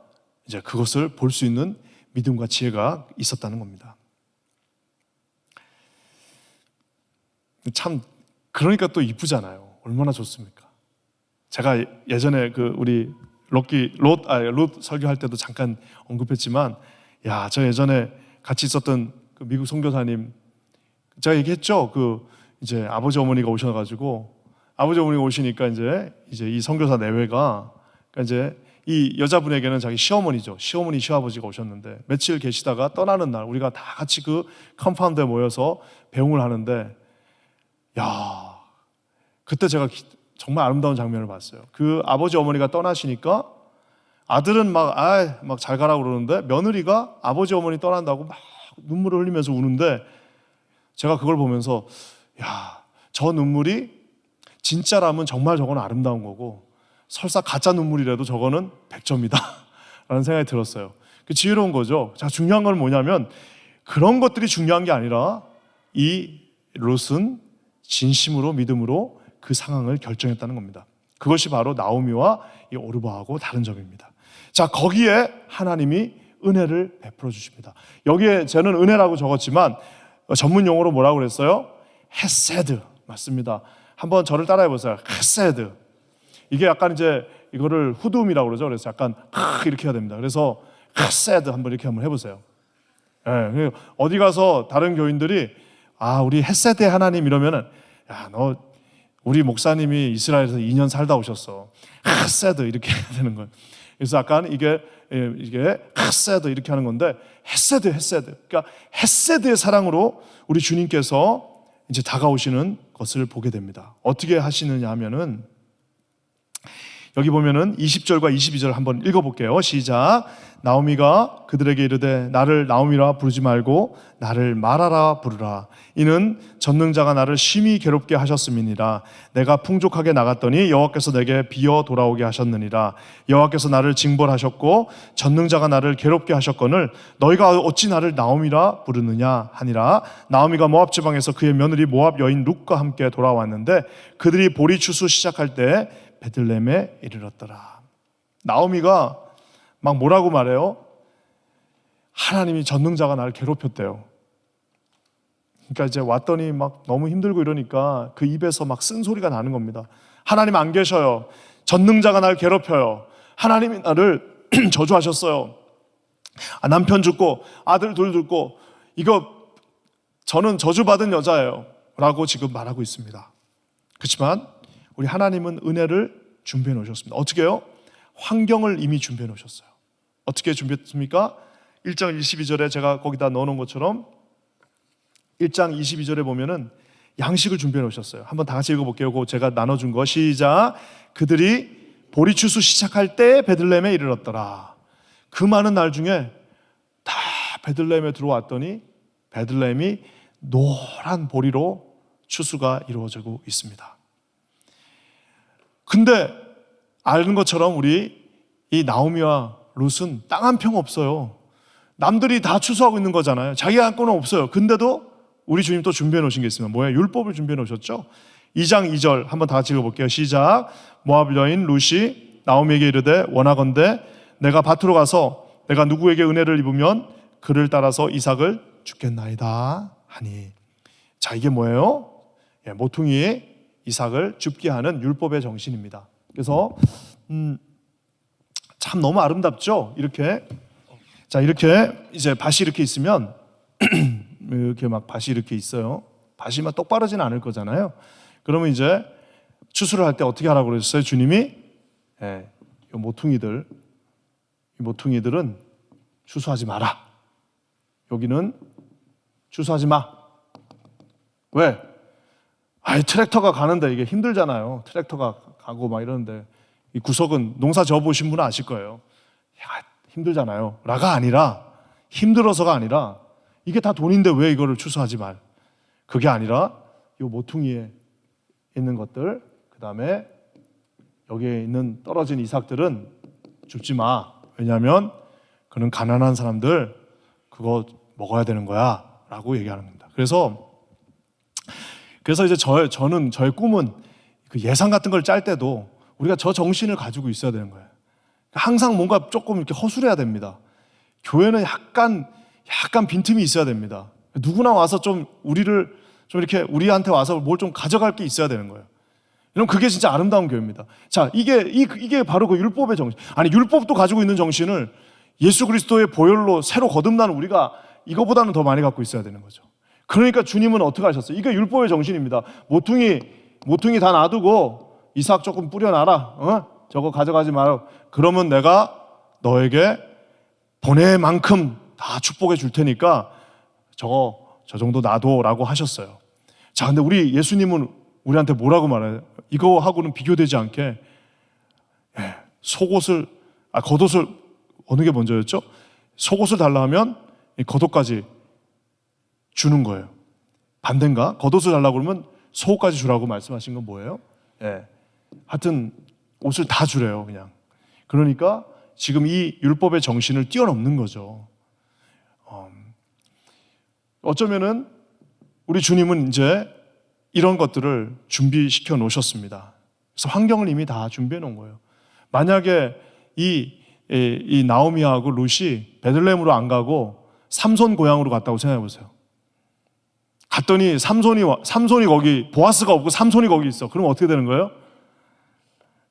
이제 그것을 볼 수 있는 믿음과 지혜가 있었다는 겁니다. 참 그러니까 또 이쁘잖아요. 얼마나 좋습니까? 제가 예전에 우리 롯 설교할 때도 잠깐 언급했지만, 야, 저 예전에 같이 있었던 그 미국 선교사님, 제가 얘기했죠. 이제 아버지 어머니가 오셔가지고 아버지 어머니가 오시니까 이제 이 선교사 내외가 그러니까 이제 이 여자분에게는 자기 시어머니죠. 시어머니 시아버지가 오셨는데 며칠 계시다가 떠나는 날 우리가 다 같이 그 컴파운드에 모여서 배웅을 하는데, 야, 그때 제가 정말 아름다운 장면을 봤어요. 그 아버지 어머니가 떠나시니까 아들은 막 잘 가라고 그러는데 며느리가 아버지 어머니 떠난다고 막 눈물을 흘리면서 우는데, 제가 그걸 보면서 야, 저 눈물이 진짜라면 정말 저건 아름다운 거고 설사 가짜 눈물이라도 저거는 100점이다 라는 생각이 들었어요. 그 지혜로운 거죠. 자, 중요한 건 뭐냐면 그런 것들이 중요한 게 아니라 이 롯은 진심으로 믿음으로 그 상황을 결정했다는 겁니다. 그것이 바로 나오미와 이 오르바하고 다른 점입니다. 자, 거기에 하나님이 은혜를 베풀어 주십니다. 여기에 저는 은혜라고 적었지만 전문 용어로 뭐라고 그랬어요? 헤세드 맞습니다. 한번 저를 따라해 보세요. 헤세드. 이게 약간 이제 이거를 후두음이라고 그러죠. 그래서 약간 이렇게 해야 됩니다. 그래서 헤세드 이렇게 한번 해보세요. 네, 어디 가서 다른 교인들이 우리 헤세드 하나님 이러면은, 야, 너 우리 목사님이 이스라엘에서 2년 살다 오셨어. 헤세드 이렇게 해야 되는 거예요. 그래서 약간 이게 헤세드 이렇게 하는 건데, 헤세드. 그러니까 헤세드의 사랑으로 우리 주님께서 이제 다가오시는 것을 보게 됩니다. 어떻게 하시느냐 하면은 여기 보면은 20절과 22절 한번 읽어볼게요. 시작. 나오미가 그들에게 이르되 나를 나오미라 부르지 말고 나를 마라라 부르라. 이는 전능자가 나를 심히 괴롭게 하셨음이니라. 내가 풍족하게 나갔더니 여호와께서 내게 비어 돌아오게 하셨느니라. 여호와께서 나를 징벌하셨고 전능자가 나를 괴롭게 하셨거늘 너희가 어찌 나를 나오미라 부르느냐 하니라. 나오미가 모압 지방에서 그의 며느리 모압 여인 룻과 함께 돌아왔는데 그들이 보리 추수 시작할 때 베들레헴에 이르렀더라. 나오미가 막 뭐라고 말해요? 하나님이 전능자가 나를 괴롭혔대요. 그러니까 이제 왔더니 막 너무 힘들고 이러니까 그 입에서 막 쓴소리가 나는 겁니다. 하나님 안 계셔요. 전능자가 나를 괴롭혀요. 하나님이 나를 저주하셨어요. 남편 죽고 아들 둘 죽고 이거 저는 저주받은 여자예요 라고 지금 말하고 있습니다. 그렇지만 우리 하나님은 은혜를 준비해 놓으셨습니다. 어떻게 해요? 환경을 이미 준비해 놓으셨어요. 어떻게 준비했습니까? 1장 22절에 제가 거기다 넣어놓은 것처럼 1장 22절에 보면은 양식을 준비해 놓으셨어요. 한번 다 같이 읽어볼게요. 그거 제가 나눠준 거 시작. 그들이 보리 추수 시작할 때 베들레헴에 이르렀더라. 그 많은 날 중에 다 베들레헴에 들어왔더니 베들레헴이 노란 보리로 추수가 이루어지고 있습니다. 근데 아는 것처럼 우리 이 나오미와 룻은 땅 한 평 없어요. 남들이 다 추수하고 있는 거잖아요. 자기 한 건은 없어요. 근데도 우리 주님 또 준비해 놓으신 게 있습니다. 뭐예요? 율법을 준비해 놓으셨죠. 2장 2절 한번 다 같이 읽어볼게요. 시작. 모압 여인 룻이 나오미에게 이르되 원하건대 내가 밭으로 가서 내가 누구에게 은혜를 입으면 그를 따라서 이삭을 죽겠나이다 하니. 자, 이게 뭐예요? 모퉁이에 이삭을 줍게 하는 율법의 정신입니다. 그래서 참 너무 아름답죠? 이렇게. 자, 이렇게 이제 밭이 이렇게 있으면 이렇게 막 밭이 이렇게 있어요. 밭이 막 똑바르지는 않을 거잖아요. 그러면 이제 추수를 할 때 어떻게 하라고 그러셨어요? 주님이 이 모퉁이들은 추수하지 마라. 여기는 추수하지 마. 왜? 트랙터가 가는데 이게 힘들잖아요. 트랙터가 가고 막 이러는데 이 구석은 농사 지어보신 분은 아실 거예요. 힘들잖아요. 라가 아니라 힘들어서가 아니라 이게 다 돈인데 왜 이거를 추수하지 말. 그게 아니라 이 모퉁이에 있는 것들, 그 다음에 여기에 있는 떨어진 이삭들은 줍지 마. 왜냐하면 그는 가난한 사람들 그거 먹어야 되는 거야 라고 얘기하는 겁니다. 그래서 이제 저는 저의 꿈은 그 예산 같은 걸 짤 때도 우리가 저 정신을 가지고 있어야 되는 거예요. 항상 뭔가 조금 이렇게 허술해야 됩니다. 교회는 약간 빈틈이 있어야 됩니다. 누구나 와서 좀 이렇게 우리한테 와서 뭘 좀 가져갈 게 있어야 되는 거예요. 여러분, 그게 진짜 아름다운 교회입니다. 자, 이게 바로 그 율법의 정신. 아니, 율법도 가지고 있는 정신을 예수 그리스도의 보혈로 새로 거듭나는 우리가 이거보다는 더 많이 갖고 있어야 되는 거죠. 그러니까 주님은 어떻게 하셨어요? 이게 율법의 정신입니다. 모퉁이 다 놔두고 이삭 조금 뿌려놔라. 저거 가져가지 마라. 그러면 내가 너에게 보낼 만큼 다 축복해 줄 테니까 저 정도 놔둬라고 하셨어요. 자, 근데 우리 예수님은 우리한테 뭐라고 말해요? 이거하고는 비교되지 않게 겉옷을 어느 게 먼저였죠? 속옷을 달라 하면 이 겉옷까지 주는 거예요. 반대인가? 겉옷을 달라고 그러면 속옷까지 주라고 말씀하신 건 뭐예요? 하여튼 옷을 다 주래요, 그냥. 그러니까 지금 이 율법의 정신을 뛰어넘는 거죠. 어쩌면은 우리 주님은 이제 이런 것들을 준비시켜 놓으셨습니다. 그래서 환경을 이미 다 준비해 놓은 거예요. 만약에 이 나오미하고 룻이 베들레헴으로 안 가고 삼손 고향으로 갔다고 생각해 보세요. 갔더니 삼손이 거기, 보아스가 없고 삼손이 거기 있어. 그럼 어떻게 되는 거예요?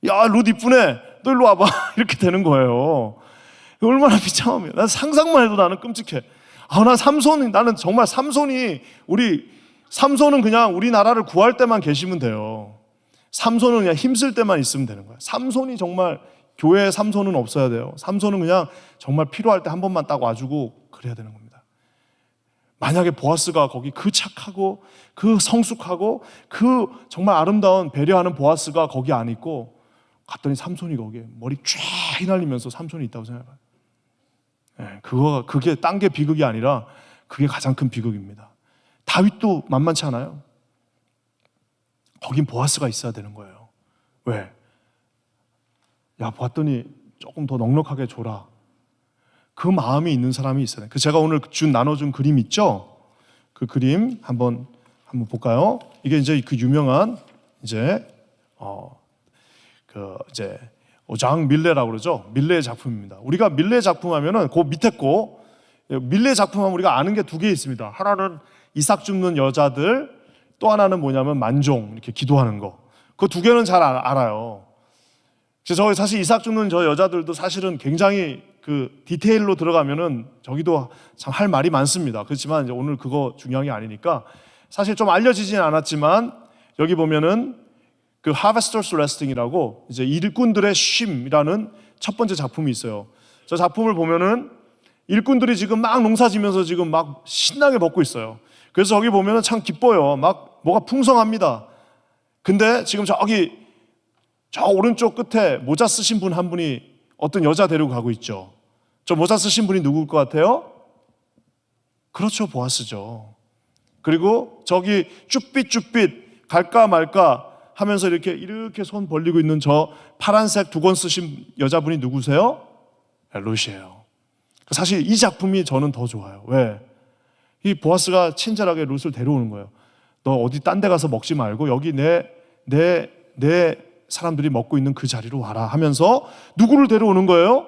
야, 룻 이쁘네. 너 일로 와봐. 이렇게 되는 거예요. 얼마나 비참하면. 난 상상만 해도 나는 끔찍해. 나는 정말 삼손은 그냥 우리나라를 구할 때만 계시면 돼요. 삼손은 그냥 힘쓸 때만 있으면 되는 거예요. 삼손이 정말, 교회에 삼손은 없어야 돼요. 삼손은 그냥 정말 필요할 때 한 번만 딱 와주고 그래야 되는 겁니다. 만약에 보아스가 거기 그 착하고 그 성숙하고 그 정말 아름다운 배려하는 보아스가 거기 안 있고 갔더니 삼손이 거기에 머리 쫙 휘날리면서 삼손이 있다고 생각해봐요. 그게 딴 게 비극이 아니라 그게 가장 큰 비극입니다. 다윗도 만만치 않아요. 거긴 보아스가 있어야 되는 거예요. 왜? 야, 봤더니 조금 더 넉넉하게 줘라. 그 마음이 있는 사람이 있어요. 제가 오늘 나눠준 그림 있죠? 그 그림 한번 볼까요? 이게 이제 그 유명한 오장 밀레라고 그러죠. 밀레의 작품입니다. 우리가 밀레 작품 하면은 그 밑에 거 밀레 작품 하면 우리가 아는 게 두 개 있습니다. 하나는 이삭 줍는 여자들, 또 하나는 뭐냐면 만종 이렇게 기도하는 거. 그 두 개는 잘 알아요. 그래서 사실 이삭 줍는 저 여자들도 사실은 굉장히 그 디테일로 들어가면은 저기도 참 할 말이 많습니다. 그렇지만 이제 오늘 그거 중요한 게 아니니까 사실 좀 알려지진 않았지만 여기 보면은 그 Harvester's Resting이라고 이제 일꾼들의 쉼이라는 첫 번째 작품이 있어요. 저 작품을 보면은 일꾼들이 지금 막 농사지면서 지금 막 신나게 먹고 있어요. 그래서 저기 보면은 참 기뻐요. 막 뭐가 풍성합니다. 근데 지금 저 오른쪽 끝에 모자 쓰신 분 한 분이 어떤 여자 데리고 가고 있죠. 저 모자 쓰신 분이 누구일 것 같아요? 그렇죠, 보아스죠. 그리고 저기 쭈삣쭈삣 갈까 말까 하면서 이렇게 손 벌리고 있는 저 파란색 두건 쓰신 여자분이 누구세요? 룻이에요. 사실 이 작품이 저는 더 좋아요. 왜? 이 보아스가 친절하게 룻을 데려오는 거예요. 너 어디 딴 데 가서 먹지 말고 여기 내 사람들이 먹고 있는 그 자리로 와라 하면서 누구를 데려오는 거예요?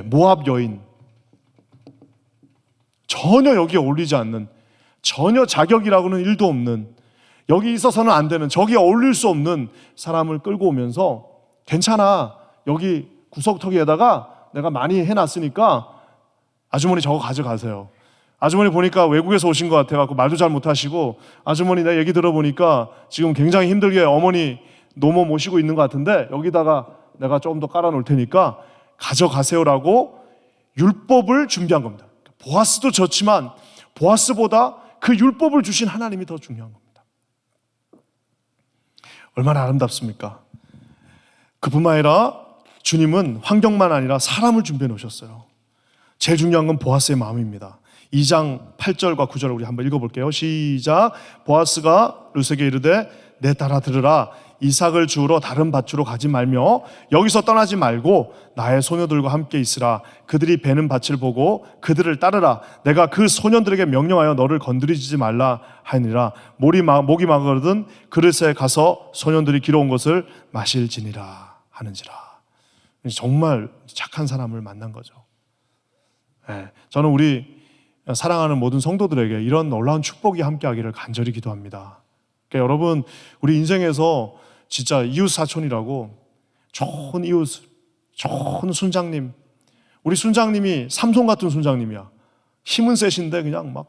모압 여인. 전혀 여기에 어울리지 않는, 전혀 자격이라고는 일도 없는, 여기 있어서는 안 되는, 저기에 어울릴 수 없는 사람을 끌고 오면서 괜찮아, 여기 구석터기에다가 내가 많이 해놨으니까 아주머니 저거 가져가세요. 아주머니 보니까 외국에서 오신 것 같아갖고 말도 잘 못하시고, 아주머니 내 얘기 들어보니까 지금 굉장히 힘들게 어머니 노모 모시고 있는 것 같은데 여기다가 내가 조금 더 깔아놓을 테니까 가져가세요라고 율법을 준비한 겁니다. 보아스도 좋지만 보아스보다 그 율법을 주신 하나님이 더 중요한 겁니다. 얼마나 아름답습니까? 그뿐만 아니라 주님은 환경만 아니라 사람을 준비해 놓으셨어요. 제일 중요한 건 보아스의 마음입니다. 2장 8절과 9절을 우리 한번 읽어볼게요. 시작. 보아스가 룻에게 이르되 내 딸아 들으라. 이삭을 주우러 다른 밭으로 가지 말며 여기서 떠나지 말고 나의 소녀들과 함께 있으라. 그들이 베는 밭을 보고 그들을 따르라. 내가 그 소년들에게 명령하여 너를 건드리지 말라 하니라. 목이 마르거든 그릇에 가서 소년들이 길어온 것을 마실지니라 하는지라. 정말 착한 사람을 만난 거죠. 저는 우리 사랑하는 모든 성도들에게 이런 놀라운 축복이 함께하기를 간절히 기도합니다. 그러니까 여러분, 우리 인생에서 진짜 이웃 사촌이라고 좋은 이웃, 좋은 순장님, 우리 순장님이 삼손 같은 순장님이야. 힘은 세신데 그냥 막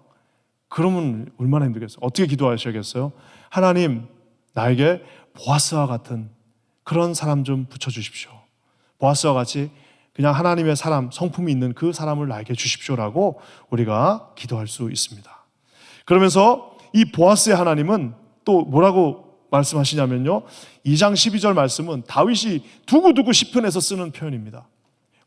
그러면 얼마나 힘들겠어요. 어떻게 기도하셔야겠어요? 하나님, 나에게 보아스와 같은 그런 사람 좀 붙여주십시오. 보아스와 같이 그냥 하나님의 사람, 성품이 있는 그 사람을 나에게 주십시오라고 우리가 기도할 수 있습니다. 그러면서 이 보아스의 하나님은 또 뭐라고 말씀하시냐면요, 2장 12절 말씀은 다윗이 두고두고 시편에서 쓰는 표현입니다.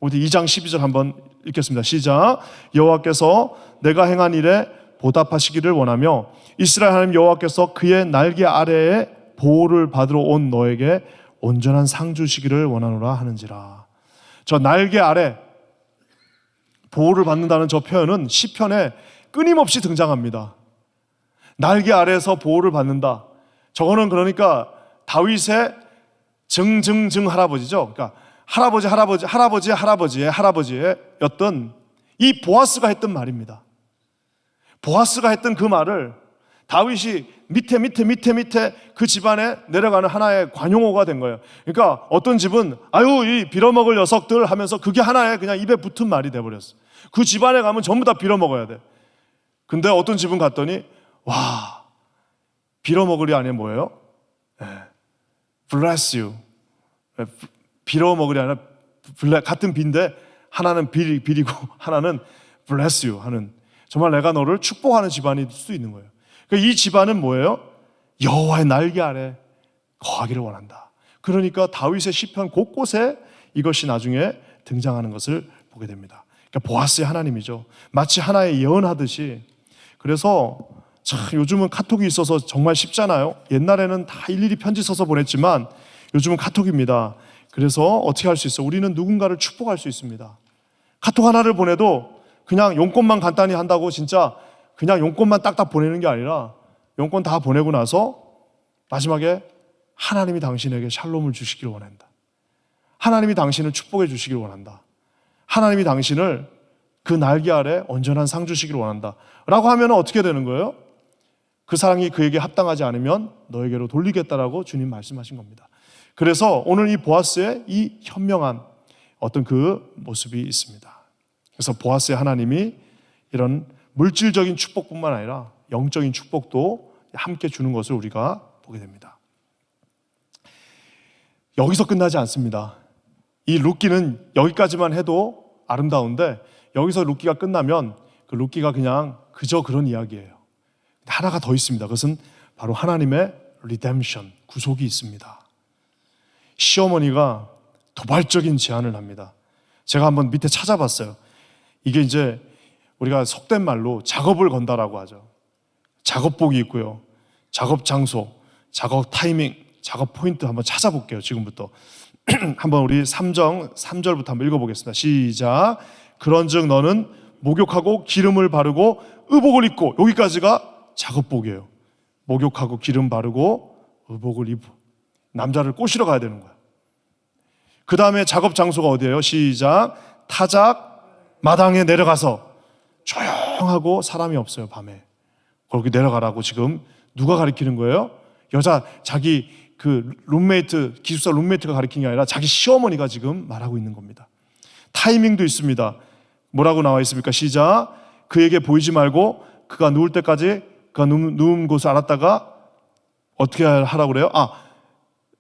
우리 2장 12절 한번 읽겠습니다. 시작. 여호와께서 내가 행한 일에 보답하시기를 원하며 이스라엘 하나님 여호와께서 그의 날개 아래에 보호를 받으러 온 너에게 온전한 상 주시기를 원하노라 하는지라. 저 날개 아래 보호를 받는다는 저 표현은 시편에 끊임없이 등장합니다. 날개 아래에서 보호를 받는다. 저거는 그러니까 다윗의 증증증 할아버지죠. 그러니까 할아버지의 할아버지였던 이 보아스가 했던 말입니다. 보아스가 했던 그 말을 다윗이 밑에 그 집안에 내려가는 하나의 관용어가 된 거예요. 그러니까 어떤 집은 아유 이 빌어먹을 녀석들 하면서 그게 하나의 그냥 입에 붙은 말이 돼버렸어. 그 집안에 가면 전부 다 빌어먹어야 돼. 근데 어떤 집은 갔더니 와, 빌어먹으리 아니면 뭐예요? bless you. 빌어먹으리 아니라 같은 비인데 하나는 빌이고 하나는 bless you 하는, 정말 내가 너를 축복하는 집안일 수 있는 거예요. 그러니까 이 집안은 뭐예요? 여호와의 날개 아래 거하기를 원한다. 그러니까 다윗의 시편 곳곳에 이것이 나중에 등장하는 것을 보게 됩니다. 그러니까 보아스의 하나님이죠. 마치 하나의 예언하듯이. 그래서 참 요즘은 카톡이 있어서 정말 쉽잖아요. 옛날에는 다 일일이 편지 써서 보냈지만 요즘은 카톡입니다. 그래서 어떻게 할 수 있어? 우리는 누군가를 축복할 수 있습니다. 카톡 하나를 보내도 그냥 용건만 간단히 한다고 진짜 그냥 용건만 딱딱 보내는 게 아니라 용건 다 보내고 나서 마지막에 하나님이 당신에게 샬롬을 주시기를 원한다. 하나님이 당신을 축복해 주시기를 원한다. 하나님이 당신을 그 날개 아래 온전한 상 주시기를 원한다 라고 하면 어떻게 되는 거예요? 그 사랑이 그에게 합당하지 않으면 너에게로 돌리겠다라고 주님 말씀하신 겁니다. 그래서 오늘 이 보아스의 이 현명한 어떤 그 모습이 있습니다. 그래서 보아스의 하나님이 이런 물질적인 축복뿐만 아니라 영적인 축복도 함께 주는 것을 우리가 보게 됩니다. 여기서 끝나지 않습니다. 이 룻기는 여기까지만 해도 아름다운데 여기서 룻기가 끝나면 그 룻기가 그냥 그저 그런 이야기예요. 하나가 더 있습니다. 그것은 바로 하나님의 리뎀션, 구속이 있습니다. 시어머니가 도발적인 제안을 합니다. 제가 한번 밑에 찾아봤어요. 이게 이제 우리가 속된 말로 작업을 건다라고 하죠. 작업복이 있고요. 작업 장소, 작업 타이밍, 작업 포인트 한번 찾아볼게요. 지금부터. 한번 우리 3절부터 한번 읽어보겠습니다. 시작. 그런즉 너는 목욕하고 기름을 바르고 의복을 입고, 여기까지가 작업복이에요. 목욕하고 기름 바르고 의복을 입고 남자를 꼬시러 가야 되는 거야. 그 다음에 작업 장소가 어디예요? 시작. 타작 마당에 내려가서 조용하고 사람이 없어요. 밤에 거기 내려가라고 지금 누가 가르치는 거예요? 여자 자기 그 룸메이트, 기숙사 룸메이트가 가르치는 게 아니라 자기 시어머니가 지금 말하고 있는 겁니다. 타이밍도 있습니다. 뭐라고 나와 있습니까? 시작. 그에게 보이지 말고 그가 누울 때까지 그가 누운 곳을 알았다가 어떻게 하라고 그래요?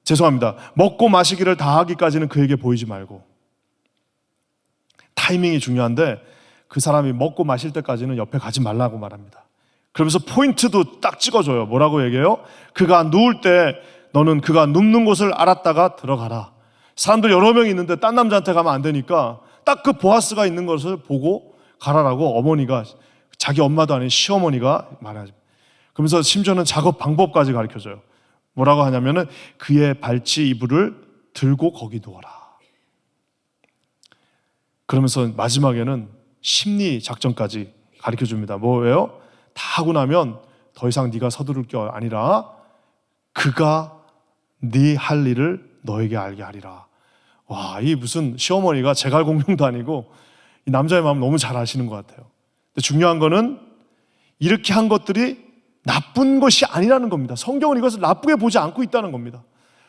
죄송합니다. 먹고 마시기를 다 하기까지는 그에게 보이지 말고. 타이밍이 중요한데 그 사람이 먹고 마실 때까지는 옆에 가지 말라고 말합니다. 그러면서 포인트도 딱 찍어줘요. 뭐라고 얘기해요? 그가 누울 때 너는 그가 눕는 곳을 알았다가 들어가라. 사람들 여러 명 있는데 딴 남자한테 가면 안 되니까 딱 그 보아스가 있는 것을 보고 가라라고 어머니가 자기 엄마도 아닌 시어머니가 말하죠. 그러면서 심지어는 작업 방법까지 가르쳐줘요. 뭐라고 하냐면은 그의 발치 이불을 들고 거기 누워라. 그러면서 마지막에는 심리 작전까지 가르쳐줍니다. 뭐예요? 다 하고 나면 더 이상 네가 서두를 게 아니라 그가 네 할 일을 너에게 알게 하리라. 와, 이 무슨 시어머니가 제갈공명도 아니고 이 남자의 마음 너무 잘 아시는 것 같아요. 근데 중요한 거는 이렇게 한 것들이 나쁜 것이 아니라는 겁니다. 성경은 이것을 나쁘게 보지 않고 있다는 겁니다.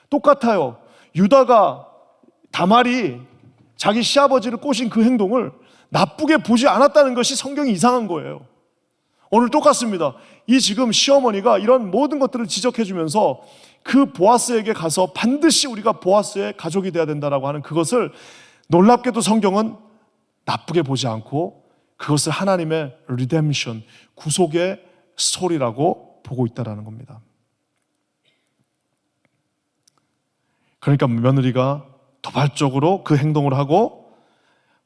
똑같아요. 유다가 다말이 자기 시아버지를 꼬신 그 행동을 나쁘게 보지 않았다는 것이 성경이 이상한 거예요. 오늘 똑같습니다. 이 지금 시어머니가 이런 모든 것들을 지적해주면서 그 보아스에게 가서 반드시 우리가 보아스의 가족이 되어야 된다라고 하는 그것을 놀랍게도 성경은 나쁘게 보지 않고 그것을 하나님의 리뎀션, 구속의 스토리라고 보고 있다는 겁니다. 그러니까 며느리가 도발적으로 그 행동을 하고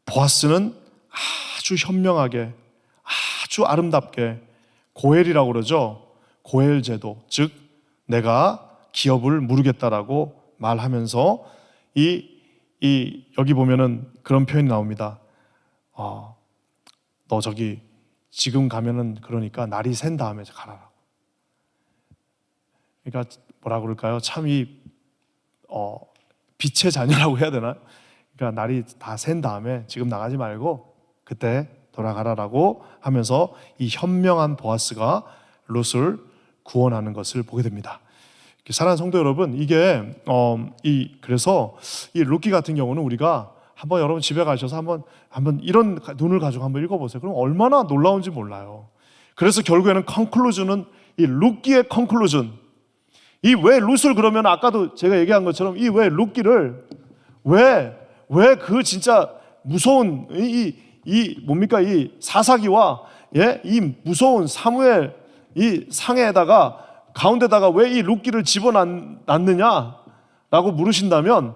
보아스는 아주 현명하게 아주 아름답게 고엘이라고 그러죠. 고엘 제도, 즉 내가 기업을 무르겠다라고 말하면서 여기 보면은 그런 표현이 나옵니다. 너 저기 지금 가면은 그러니까 날이 샌 다음에 가라라고. 그러니까 뭐라 그럴까요? 참 빛의 자녀라고 해야 되나? 그러니까 날이 다 샌 다음에 지금 나가지 말고 그때 돌아가라라고 하면서 이 현명한 보아스가 룻을 구원하는 것을 보게 됩니다. 사랑하는 성도 여러분, 이게 그래서 이 룻기 같은 경우는 우리가 한번 여러분 집에 가셔서 한번 이런 눈을 가지고 한번 읽어보세요. 그럼 얼마나 놀라운지 몰라요. 그래서 결국에는 컨클루전은 이 룻기의 컨클루전. 이 왜 룻을 그러면 아까도 제가 얘기한 것처럼 이 왜 룻기를 왜 그 진짜 무서운 이 뭡니까 이 사사기와 이 무서운 사무엘 이 상에다가 가운데다가 왜 이 룻기를 집어놨느냐라고 물으신다면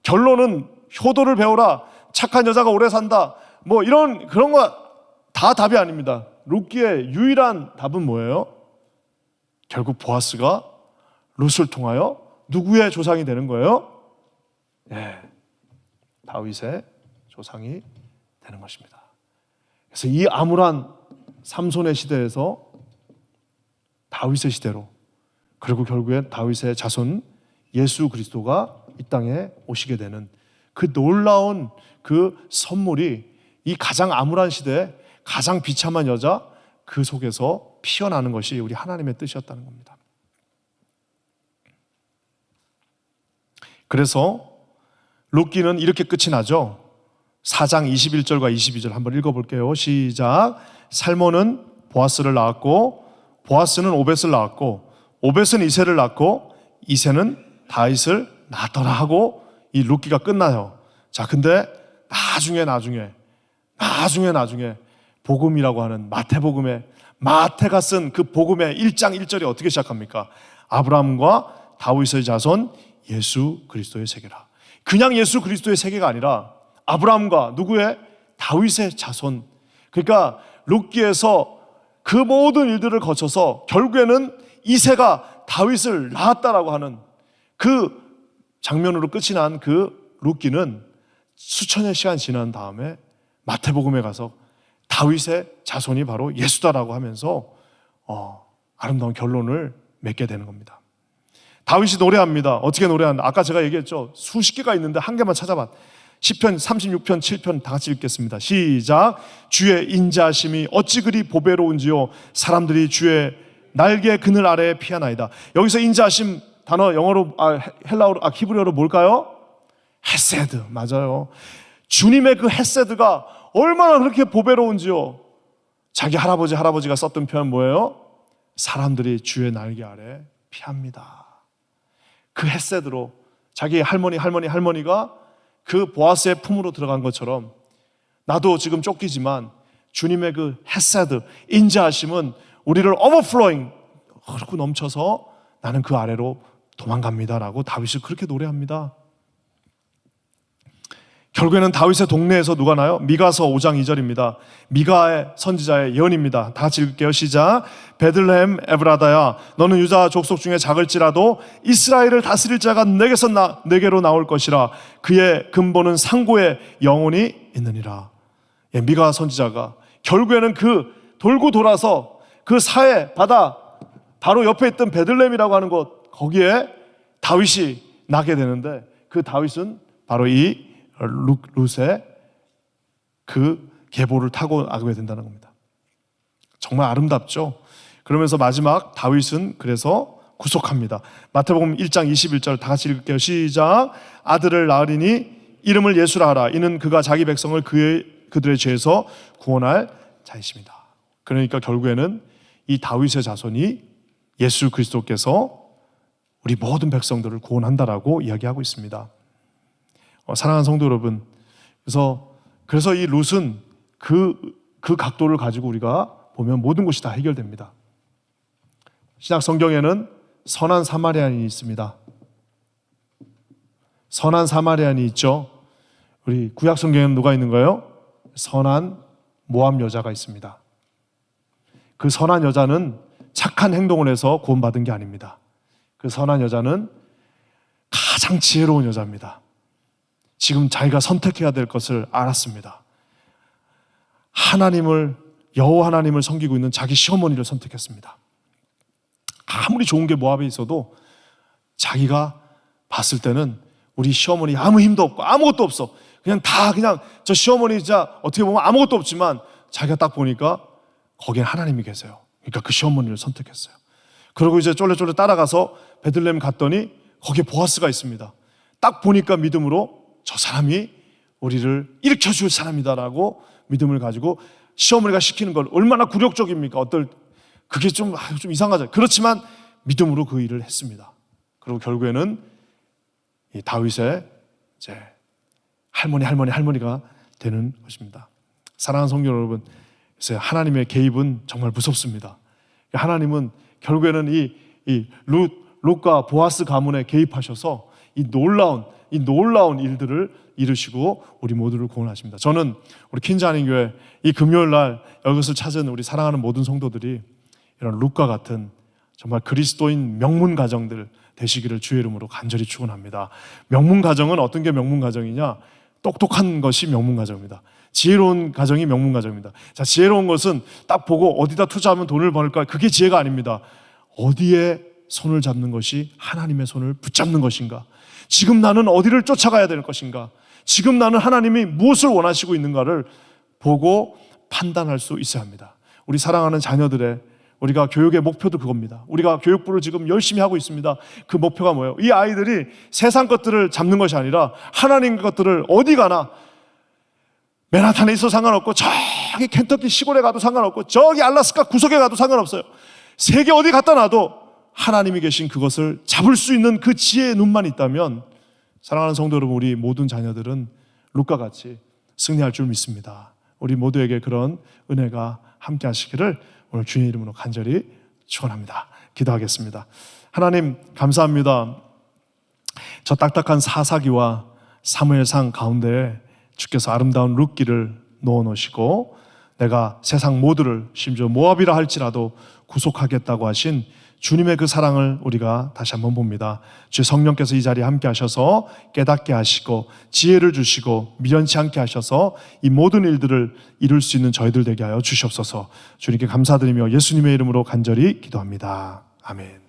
결론은 효도를 배우라, 착한 여자가 오래 산다, 뭐 이런 그런 거 다 답이 아닙니다. 룻기의 유일한 답은 뭐예요? 결국 보아스가 룻을 통하여 누구의 조상이 되는 거예요? 다윗의 조상이 되는 것입니다. 그래서 이 암울한 삼손의 시대에서 다윗의 시대로, 그리고 결국엔 다윗의 자손 예수 그리스도가 이 땅에 오시게 되는 그 놀라운 그 선물이 이 가장 암울한 시대에 가장 비참한 여자 그 속에서 피어나는 것이 우리 하나님의 뜻이었다는 겁니다. 그래서 룻기는 이렇게 끝이 나죠. 4장 21절과 22절 한번 읽어볼게요. 시작. 살몬은 보아스를 낳았고 보아스는 오벳을 낳았고 오벳은 이새를 낳고 이새는 다윗을 낳았더라 하고 이 룻기가 끝나요. 자, 근데 나중에 복음이라고 하는 마태복음에 마태가 쓴 그 복음의 1장 1절이 어떻게 시작합니까? 아브라함과 다윗의 자손 예수 그리스도의 세계라. 그냥 예수 그리스도의 세계가 아니라 아브라함과 누구의? 다윗의 자손. 그러니까 룻기에서 그 모든 일들을 거쳐서 결국에는 이새가 다윗을 낳았다라고 하는 그 장면으로 끝이 난 그 룻기는 수천의 시간 지난 다음에 마태복음에 가서 다윗의 자손이 바로 예수다라고 하면서 아름다운 결론을 맺게 되는 겁니다. 다윗이 노래합니다. 어떻게 노래하는가? 아까 제가 얘기했죠. 수십 개가 있는데 한 개만 찾아봐. 시편 36편 7편 다 같이 읽겠습니다. 시작. 주의 인자하심이 어찌 그리 보배로운지요 사람들이 주의 날개 그늘 아래에 피하나이다. 여기서 인자하심 단어 영어로 헬라어로 히브리어로 뭘까요? 헤세드. 맞아요. 주님의 그 헤세드가 얼마나 그렇게 보배로운지요. 자기 할아버지가 썼던 표현 뭐예요? 사람들이 주의 날개 아래 피합니다. 그 헤세드로 자기 할머니가 그 보아스의 품으로 들어간 것처럼 나도 지금 쫓기지만 주님의 그 헤세드, 인자하심은 우리를 오버플로잉 흐르고 넘쳐서 나는 그 아래로 도망갑니다라고 다윗이 그렇게 노래합니다. 결국에는 다윗의 동네에서 누가 나요? 미가서 5장 2절입니다. 미가의 선지자의 예언입니다. 다 같이 읽을게요. 시작. 베들레헴 에브라다야, 너는 유다 족속 중에 작을지라도 이스라엘을 다스릴 자가 내게로 나올 것이라. 그의 근본은 상고에 영원히 있느니라. 예, 미가 선지자가 결국에는 그 돌고 돌아서 그 사해 바다 바로 옆에 있던 베들레헴이라고 하는 곳, 거기에 다윗이 나게 되는데, 그 다윗은 바로 이 룻의 그 계보를 타고 나게 된다는 겁니다. 정말 아름답죠. 그러면서 마지막 다윗은 그래서 구속합니다. 마태복음 1장 21절 다 같이 읽을게요. 시작. 아들을 낳으리니 이름을 예수라 하라. 이는 그가 자기 백성을 그들의 죄에서 구원할 자이십니다. 그러니까 결국에는 이 다윗의 자손이 예수 그리스도께서 우리 모든 백성들을 구원한다라고 이야기하고 있습니다. 사랑하는 성도 여러분, 그래서 이 룻은 그 각도를 가지고 우리가 보면 모든 것이 다 해결됩니다. 신약 성경에는 선한 사마리아인이 있습니다. 선한 사마리아인이 있죠. 우리 구약 성경에는 누가 있는가요? 선한 모압 여자가 있습니다. 그 선한 여자는 착한 행동을 해서 구원받은 게 아닙니다. 그 선한 여자는 가장 지혜로운 여자입니다. 지금 자기가 선택해야 될 것을 알았습니다. 여호와 하나님을 섬기고 있는 자기 시어머니를 선택했습니다. 아무리 좋은 게 모압에 있어도 자기가 봤을 때는 우리 시어머니 아무 힘도 없고 아무것도 없어. 그냥 저 시어머니 진짜 어떻게 보면 아무것도 없지만 자기가 딱 보니까 거기에 하나님이 계세요. 그러니까 그 시어머니를 선택했어요. 그리고 이제 쫄래쫄래 따라가서 베들레헴 갔더니 거기에 보아스가 있습니다. 딱 보니까 믿음으로 저 사람이 우리를 일으켜줄 사람이다라고 믿음을 가지고, 시어머니가 시키는 걸 얼마나 굴욕적입니까? 그게 좀 이상하죠. 그렇지만 믿음으로 그 일을 했습니다. 그리고 결국에는 이 다윗의 이제 할머니가 되는 것입니다. 사랑하는 성도 여러분, 그래서 하나님의 개입은 정말 무섭습니다. 하나님은 결국에는 이 룻과 보아스 가문에 개입하셔서 이 놀라운 일들을 이루시고 우리 모두를 구원하십니다. 저는 우리 킨자한인교회 이 금요일 날 이것을 찾은 우리 사랑하는 모든 성도들이 이런 룻과 같은 정말 그리스도인 명문 가정들 되시기를 주의 이름으로 간절히 축원합니다. 명문 가정은 어떤 게 명문 가정이냐? 똑똑한 것이 명문 가정입니다. 지혜로운 가정이 명문 가정입니다. 자, 지혜로운 것은 딱 보고 어디다 투자하면 돈을 벌까? 그게 지혜가 아닙니다. 어디에 손을 잡는 것이 하나님의 손을 붙잡는 것인가? 지금 나는 어디를 쫓아가야 될 것인가? 지금 나는 하나님이 무엇을 원하시고 있는가를 보고 판단할 수 있어야 합니다. 우리 사랑하는 자녀들의 우리가 교육의 목표도 그겁니다. 우리가 교육부를 지금 열심히 하고 있습니다. 그 목표가 뭐예요? 이 아이들이 세상 것들을 잡는 것이 아니라 하나님 것들을 어디 가나, 맨하탄에 있어도 상관없고 저기 켄터키 시골에 가도 상관없고 저기 알라스카 구석에 가도 상관없어요. 세계 어디 갖다 놔도 하나님이 계신 그것을 잡을 수 있는 그 지혜의 눈만 있다면, 사랑하는 성도 여러분, 우리 모든 자녀들은 룻과 같이 승리할 줄 믿습니다. 우리 모두에게 그런 은혜가 함께 하시기를 오늘 주님의 이름으로 간절히 축원합니다. 기도하겠습니다. 하나님 감사합니다. 저 딱딱한 사사기와 사무엘상 가운데에 주께서 아름다운 룻기를 놓아놓으시고 내가 세상 모두를 심지어 모압이라 할지라도 구속하겠다고 하신 주님의 그 사랑을 우리가 다시 한번 봅니다. 주 성령께서 이 자리에 함께 하셔서 깨닫게 하시고 지혜를 주시고 미련치 않게 하셔서 이 모든 일들을 이룰 수 있는 저희들 되게 하여 주시옵소서. 주님께 감사드리며 예수님의 이름으로 간절히 기도합니다. 아멘.